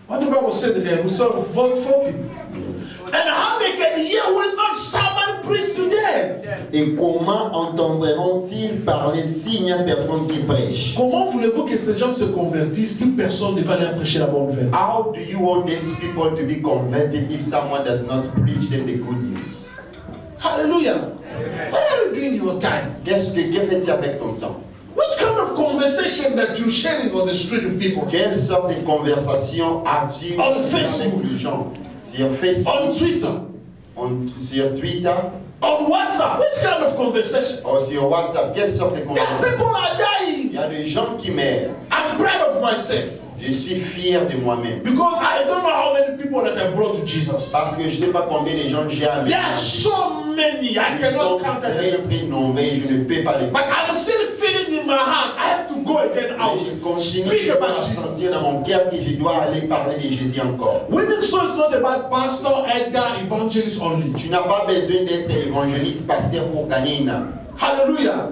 What the Bible said to them, we saw verse 14. And how they can hear without someone preach to them. Et comment entendront-ils parler s'il n'y a personne qui prêche? Comment voulez-vous que ces gens se convertissent si personne ne va leur prêcher la bonne nouvelle? How do you want these people to be converted if someone does not preach them the good news? Hallelujah. What are you doing your time? Que fais-tu avec ton temps? Which kind of conversation that you're sharing on the street with people? Quelle sorte de conversation as-tu On avec Facebook. les gens? Sur Facebook, On Twitter? sur Twitter, On WhatsApp? Which kind of conversation? ou sur WhatsApp, quelle sorte de There conversation? people are Il dying. y a des gens qui meurent. I'm proud of myself. Je suis fier de moi-même. Because I don't know how many people that I brought to Jesus. Parce que je ne sais pas combien de gens j'ai amené. There are so many, I cannot count them. Très nombreux, je ne peux pas les But I'm still feeling in my heart, I have to go again out. Je continue Speak à about Jesus. sentir dans mon cœur que je dois aller parler de Jésus encore. Winning souls is not about pastor, elder, evangelist only. Tu n'as pas besoin d'être évangéliste, pasteur pour gagner une âme. Hallelujah.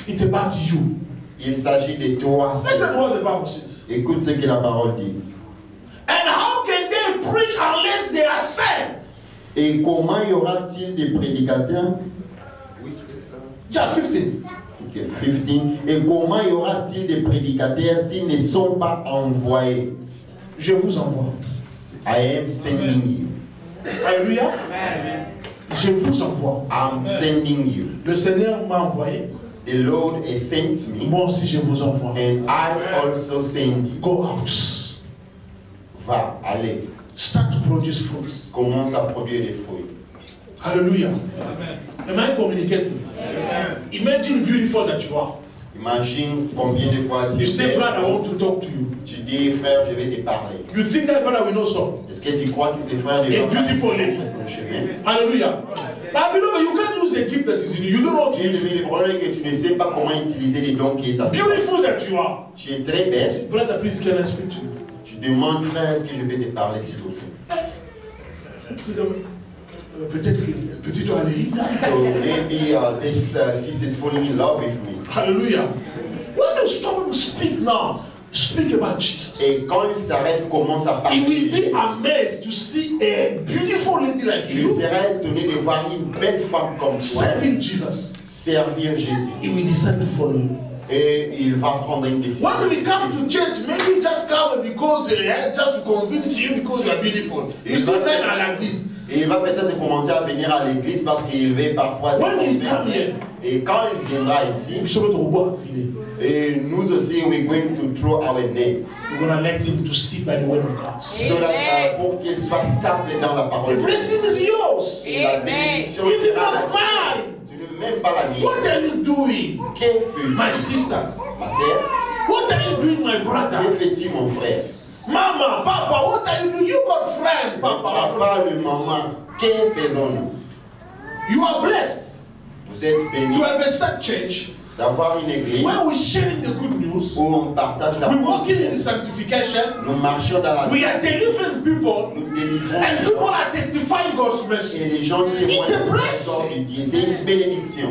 It's about you. Il s'agit de toi. Listen what the Bible says. Écoute ce que la parole dit. And how can they preach unless they are sent? Et comment y aura-t-il des prédicateurs? John 15. Okay, 15. Et comment y aura-t-il des prédicateurs s'ils ne sont pas envoyés? Je vous envoie. I am sending you. Alléluia. Je vous envoie. I'm sending you. Le Seigneur m'a envoyé. The Lord has sent me. Moi aussi je vous envoie. And I also send you. Go out. Va, allez. Start to produce fruits. Commence à produire des fruits. Hallelujah. Am I communicating? Imagine beautiful that you are. Imagine combien de fois tu You say, fais, brother, I want to talk to you. tu dis, frère, je vais te parler. You think that brother will not stop? Est-ce que tu crois que ces frères ne A vont pas beautiful lady. faire son chemin? Hallelujah. Now, beloved, you can't use the gift that is in you. You don't know how to use it. Le problème est que tu ne sais pas comment utiliser les dons qui est en toi. Beautiful that you are. Tu es très belle. Brother, please can I speak to you? Tu demandes, frère, est-ce que je peux te parler s'il vous plaît? Peut-être tu as les So maybe this sister is falling in love with me. Hallelujah. When you stop and speak now, speak about Jesus. Et quand il s'arrête, commence à He parler. will be amazed to see a beautiful lady like Il you sera étonné de voir une belle femme comme toi serving Jesus. servir Jésus. He will decide to follow you. Et il va prendre une décision. When we come to church, maybe just come because just to convince you because you are beautiful. You see, men are like this. Et il va peut-être commencer à venir à l'église parce qu'il veut parfois te When he convaincre. come here, Et quand il viendra ici, we should go filet. et nous aussi, we're going to throw our nets. We're going to let him to stick by the word of God. So that, pour qu'il soit stable dans la parole The de Dieu. blessing is yours. Et la bénédiction If you sera la not tienne. mine, Tu ne m'aimes pas la mienne. what are you doing, Que fais-tu, my sisters? ma sœur? What are you doing, my brother? Que fais-tu, mon frère? Mama, Papa, what are you doing? You got friend, Papa. Papa, le maman, que faisons-nous? You are blessed Vous êtes bénis to have a set church d'avoir une église where we're sharing the good news. où on partage la We're bonne walking in nouvelle. the sanctification. Nous marchons dans la We are delivering people, nous délivrons and les people gens. are testifying God's Et mercy. les gens It's témoignent a de blessing. l'histoire de Dieu. C'est une bénédiction.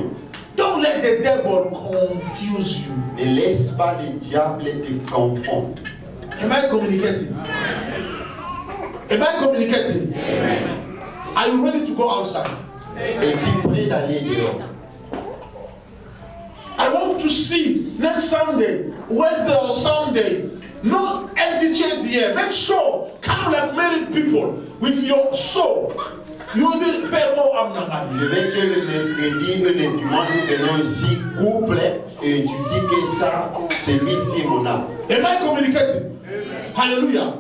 Don't let the devil confuse you. Ne laisse pas le diable te confondre. Am I communicating? Am I communicating? Are you ready to go outside? Es-tu prêt d'aller dehors? I want to see next Sunday, Wednesday or Sunday, no empty chairs here. Make sure, come like married people with your soul. You will be pay more amnangai. Je veux que le mercredi et le dimanche, nous venons ici, couple, et tu dis que ça, celui-ci est mon âme. Am I communicating? Hallelujah.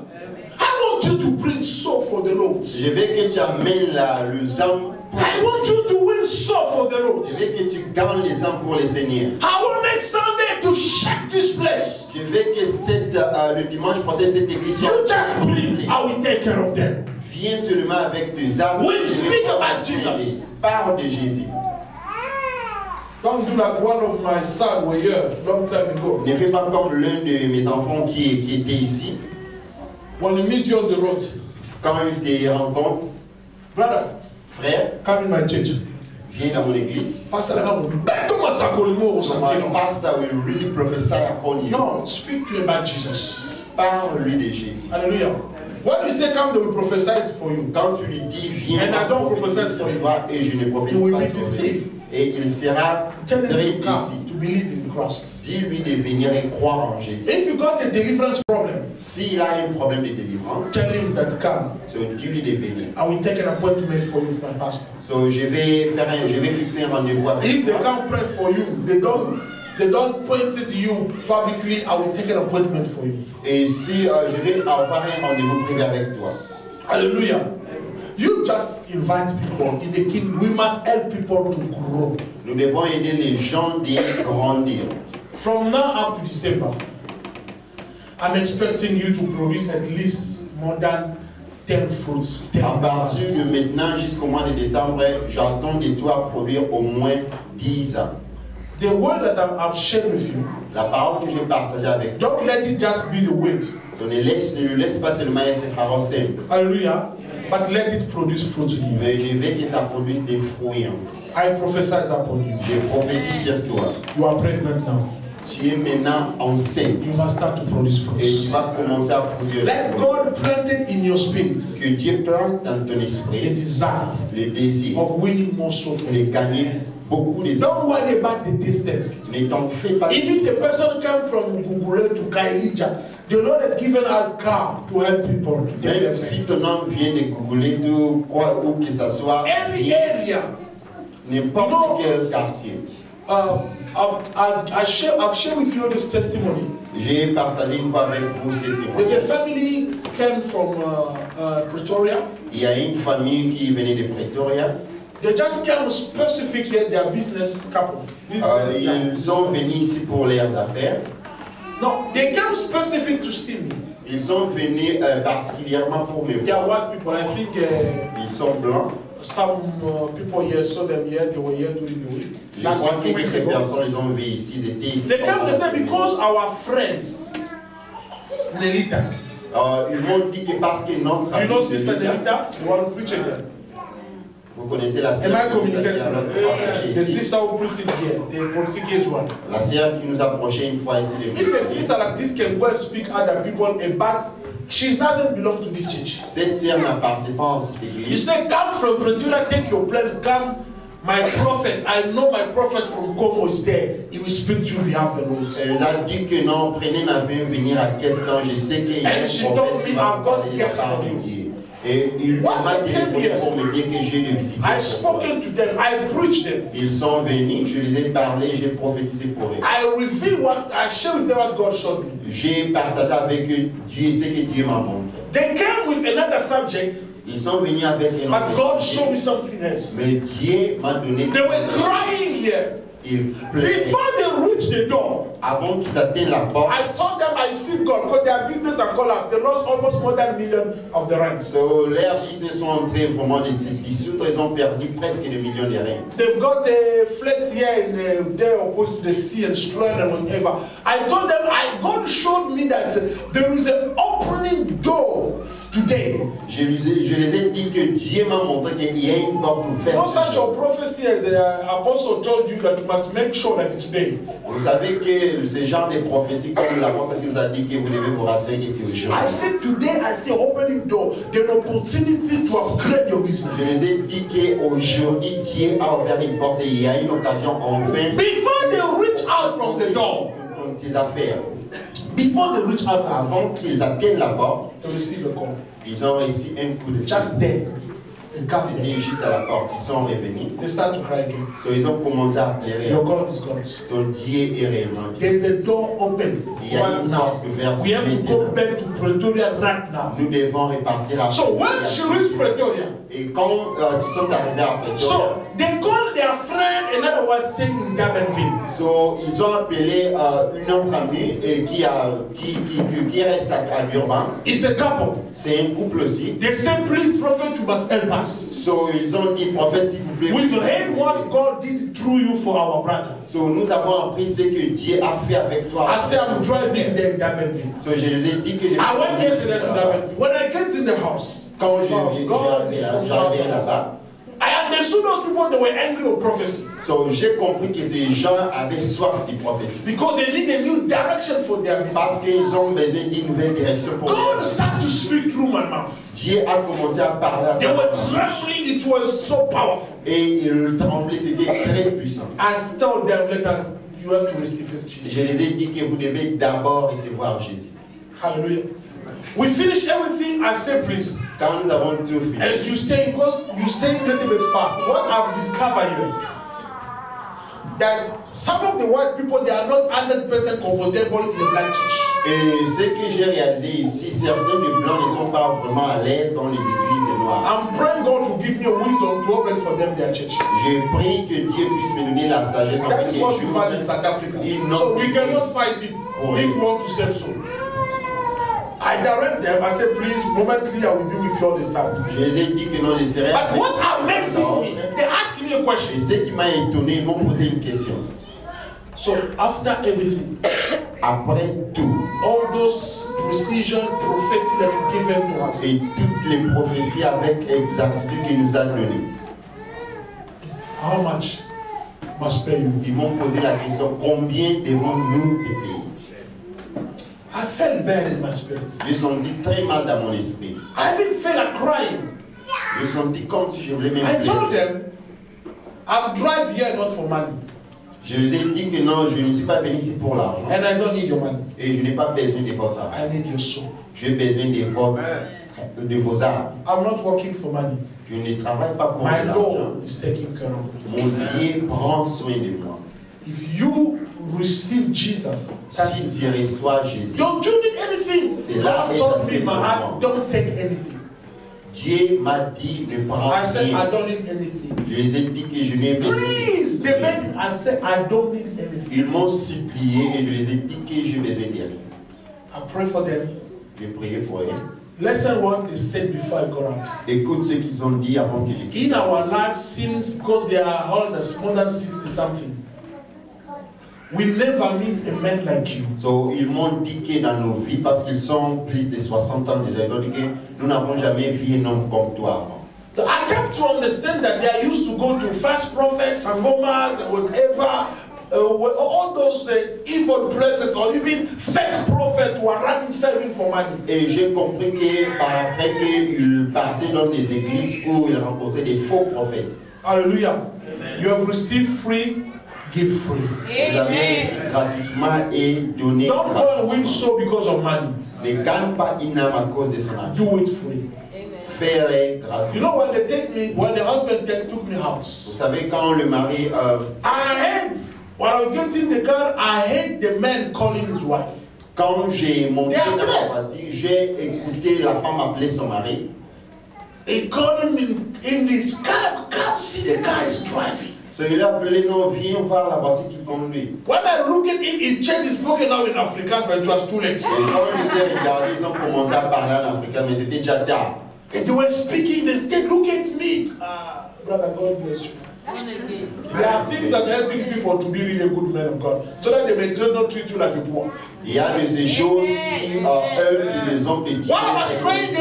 I want you to bring soul for the Lord. Je veux que tu amènes le âme. I want you to win soul for the Lord. Je veux que tu gagnes les âmes pour le Seigneur. I want next Sunday to shake this place. Je veux que le dimanche prochain, cette église soit You just bring, complète. I will take care of them. Viens seulement avec tes âmes. We speak about Jesus. Parle de Jésus. Don't do like one of my sons were here long time ago. Ne fais pas comme l'un de mes enfants qui était ici. When you meet you on the road, Quand il te rencontre, brother, frère, come in my church. viens dans mon église. Pastor, My pastor will really prophesy upon you. no, speak to him about Jesus. Parle-lui de Jésus. Hallelujah. When you say come, they will prophesy for you. Quand tu lui dis viens, And I don't prophétiser prophesy for sur you. toi, et je ne You prophétise will pas be sur lui. deceived. Et il sera Tell très him to come déçu. to believe in Christ. Dis-lui de venir et croire en Jésus. If you got a deliverance problem, S'il a un problème de délivrance, tell him that come. so dis-lui de venir. I will take an appointment for you with my pastor. So je vais fixer un rendez-vous avec If they toi. can't pray for you, they don't point it to you publicly, I will take an appointment for you. Et si je vais avoir un rendez-vous privé avec toi. Hallelujah. You just invite people in the kingdom. We must help people to grow. Nous devons aider les gens à grandir. From now up to December, I'm expecting you to produce at least more than 10 fruits. 10 À partir de maintenant jusqu'au mois de décembre, j'attends de toi produire au moins 10 ans. The word that I've shared with you, La parole que j'ai partagée avec toi, don't let it just be the word. ne le laisse pas seulement être une parole simple, Hallelujah. But let it produce fruit in you. mais je veux que ça produise des fruits. I prophesy upon you. Je prophétise sur toi. You are pregnant now. Tu es maintenant enceinte You must start to produce et fruits. tu vas commencer à produire. Let God plant it in your spirit Que Dieu plante dans ton the esprit desire le désir of winning more souls for de you. gagner beaucoup des Don't worry about the distance. Ne t'en fais pas. Even the person come from Gugure to Kailija, the Lord has given us car to help people to get Même them. si ton nom vient de Gougoulet ou quoi ou que ce soit, Any area. n'importe quel quartier. I've shared with you this testimony. J'ai partagé une fois avec vous ces There's témoignages. a family came from Pretoria. Il y a une famille qui venait de Pretoria. They just came specifically their business couple. Ils sont venus ici pour leurs affaires. No, they came specific to see me. Ils sont venus particulièrement pour me They are voir. white people. I think Ils sont blancs. some people here saw them here. They were here during the week. Je Last crois que 2 weeks ces ago. personnes les ont vus ici. Ils étaient ici. They came. They said because our friends, Nelita. Ils m'ont dit que parce que notre Do you know amie Sister Nelita, Nelita? The one preaching here. vous connaissez la sœur Am I qui nous a communicating? dit à notre fois The ici. sister who preaching here, the Portuguese one. La sœur qui nous a approché une fois ici. If a sister like this can go and speak other people about, she doesn't belong to this church. Cette sœur n'appartient pas à cette You église. say, come from Pretoria, take your plane, come. My prophet, I know my prophet from Congo is there. He will speak to you on behalf of the Lord. Elle nous a dit que non, prenez l'avion, venir à quel temps. Je sais qu'il y a And she un told prophète me, qui va I've vous got parler de la gifts part for de you. Dieu. Et il What m'a they téléphoné came here? pour me dire que j'ai de visiter. I spoken to them, I preached them. Ils sont venus, je les ai parlé, j'ai prophétisé pour eux. I reveal what I share with them what God showed me. J'ai partagé avec eux Dieu, ce que Dieu m'a montré. They came with another subject, Ils sont venus avec un but autre God sujet, showed me something else. mais Dieu m'a donné. They were crying here. Ils pleuraient. Before they reached the door, Avant qu'ils atteignent la porte, I told them I see God because their business are collapsed. They lost almost more than $1 million of the rents. so, leurs business sont en train vraiment de se dissoudre. Ils ont perdu presque des millions de rentes. They've got a flat here in there opposed to the sea and Strand and whatever. I told them, God showed me that there is an opening door today. Je les ai dit que Dieu m'a montré qu'il y a une porte ouverte. No such a prophecy as an apostle told you that you must make sure that it's today. Vous savez que ce genre de prophétie, comme l'apôtre qui nous a dit que vous devez vous rassurer que c'est aujourd'hui. I said today, I see opening door, the opportunity to upgrade your Je business. les ai dit qu'aujourd'hui, Dieu a ouvert une porte et il y a une occasion enfin Before they reach out from the door, dans tes affaires. before they reach out from Avant qu'ils atteignent la porte, to receive a call, ils ont reçu un coup de just there, they come C'était here. juste à la porte. Ils sont revenus. They start to cry again. So, ils ont commencé à pleurer. Your God is God. Ton Dieu est réellement Dieu. There's a door open Il y a right une now. porte ouverte We have to go maintenant. back to Pretoria right now. Nous devons repartir à So when she reached Pretoria, Et quand ils sont arrivés à Pretoria, so they called their friend, in other words, saying in Durbanville. so, ils ont appelé une autre amie qui reste à Durban. It's a couple. C'est un couple aussi. They said, please, prophet, you must help us. So, ils ont dit, prophète, s'il vous plaît. We've heard what God did through you for our brother. So, nous avons appris ce que Dieu a fait avec toi. I said, I'm driving there in Durbanville. So, je les ai dit que je I went yesterday to Durbanville. When I get in the house, Quand God is so j'arrivais powerful. là-bas, I understood those people, they were angry with prophecy. so, j'ai compris que ces gens avaient soif de prophétie. Because they need a new direction for their Parce business. qu'ils ont besoin d'une nouvelle direction pour God eux. started to speak through my mouth. Dieu a commencé à parler à They travers were moi. trembling, it was so powerful. Et il tremblait, c'était très puissant. I told them, let us, you have to receive first Jesus. Je les ai dit que vous devez d'abord recevoir Jésus. Hallelujah. We finished everything. I said, please, Quand nous avons tout fini, as you stay, because you stay a little bit far, what I've discovered here, that some of the white people, they are not 100% comfortable in the black church. et ce que j'ai réalisé ici, certains des blancs ne sont pas vraiment à l'aise dans les églises des noirs. I'm praying God to give me a wisdom to open for them their church. J'ai prié que Dieu puisse me donner la sagesse That is what we find in South Africa. So we cannot fight it if we want to save soul. I direct them. I say, please, momently, I will be with you all the time. Je les ai dit que non, je serai. But what amazing me, they asked me a Et question. ce qui m'a étonné, ils m'ont posé une question. So after everything, Après tout, all those precision prophecy that you given to us, et toutes les prophéties avec exactitude qu'il nous a données, how much must pay you? ils m'ont posé la question, combien devons-nous te payer? I felt bad in my spirit. Je senti très mal dans mon esprit. I even felt like crying. Je senti comme si je voulais I told m'impliquer. them, I've drive here not for money, Je les ai dit que non, je ne suis pas venu ici pour l'argent. and I don't need your money. Et je n'ai pas besoin de votre argent. I need your soul. J'ai besoin de vos âmes. I'm not working for money. Je ne travaille pas pour My l'argent. Lord is taking care of it. Mon Dieu prend soin de moi. If you receive Jesus, that Si is tu reçois Jésus, don't you need anything. C'est là God et told dans me ces in my heart, moments. don't take anything. Dieu m'a dit ne prends I said, I rien. don't need anything. Je les ai dit que je n'ai besoin de Please, they rien. begged. I said, I don't need anything. Ils m'ont supplié et je les ai dit que j'ai besoin de rien. I pray for them. J'ai prié pour eux. Listen what they said before I got out. Écoute ce qu'ils ont dit avant que je quitte. In our life, since because they are old as more than 60 something, we never meet a man like you. So, ils m'ont dit que dans nos vies, parce qu'ils sont plus de 60 ans déjà, ils ont dit que nous n'avons jamais vu un homme comme toi avant. I came to understand that they are used to go to false prophets, sangomas, and whatever, all those evil places, or even fake prophets who are running serving for money. Et j'ai compris que par après qu'ils partaient dans des églises où ils rencontraient des faux prophètes. Hallelujah. You have received free, give free. Vous avez reçu gratuitement et donné Don't go and win gratuitement. so because of money. Ne gagne pas une âme à cause de son argent. Do it free. Fais-les You gratuitement. know when they take me, when the husband took me out, Vous savez, quand le mari, I hate, when I was getting the car, I hate the man calling his wife. quand j'ai monté They are dans la blessed. voiture, j'ai écouté la femme appeler son mari. He called him in English, come see the guy is driving. So, il a appelé, non, viens voir la voiture qui conduit. When I look at him, he changed his spoken now in Afrikaans, but it was too late. Et quand ils regardé, ils ont commencé à parler en africain, mais c'était déjà tard. And they were speaking, they said, look at me. Ah, brother, God bless you. There are things that helping people to be really good men of God, so that they may not treat you like a poor. Il y a de ces choses qui œuvrent les hommes de Dieu. While I was praying,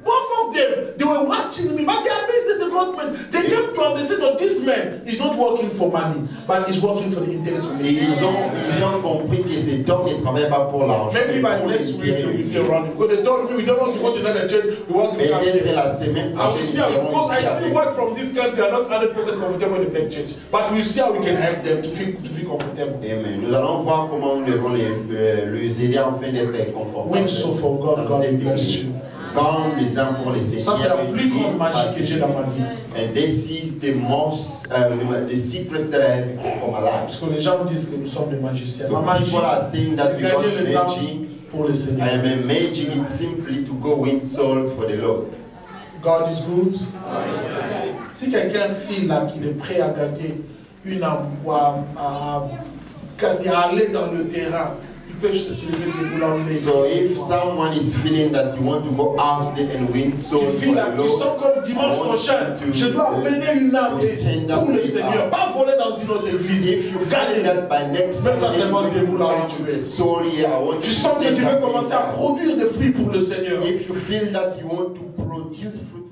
both of them, they were watching me, but they are business development. They came to understand that this man is not working for money, but is working for the interest of the Et ils ont compris que cet homme ne travaille pas pour l'argent. Maybe mais by pour next week l'intérêt they de will be Dieu. around. Because they told me we don't want to go to another church, we want to come Peut-être here. la semaine I will prochaine, see nous how, serons because I ici still avec. work from this country, I'm not 100% comfortable in the black church. But we see how we can help them to feel comfortable. Amen. Nous allons voir comment nous devons les aider afin d'être confortables. Win so for God, dans God cette bless église. you. Quand les âmes pour les Ça, c'est la Seigneurs. plus grande magie que j'ai dans ma vie. And this is the most, the secrets that I have for my life. Parce que les gens disent que nous sommes des magiciens. So Ma magie, people are saying that c'est we gagner got les âmes magic. pour le Seigneur. I am magic it simply to go win souls for the Lord. God is good. Si quelqu'un file là qu'il est prêt à gagner une âme, à aller dans le terrain, il peut se soulever des boulangers. So if someone is feeling that you want to go out there and win Tu souls for files là, the tu sens Lord, comme dimanche I want prochain, you to, je dois amener une âme stand up pour le with Seigneur, us. pas voler dans une autre église. If you feel Gagner. that by next Même Sunday seulement you des will boulangers, come tu to veux. the soul here, I want Tu you sens to que tu stand veux up commencer à with us. produire des fruits pour le Seigneur. If you feel that you want to produce fruit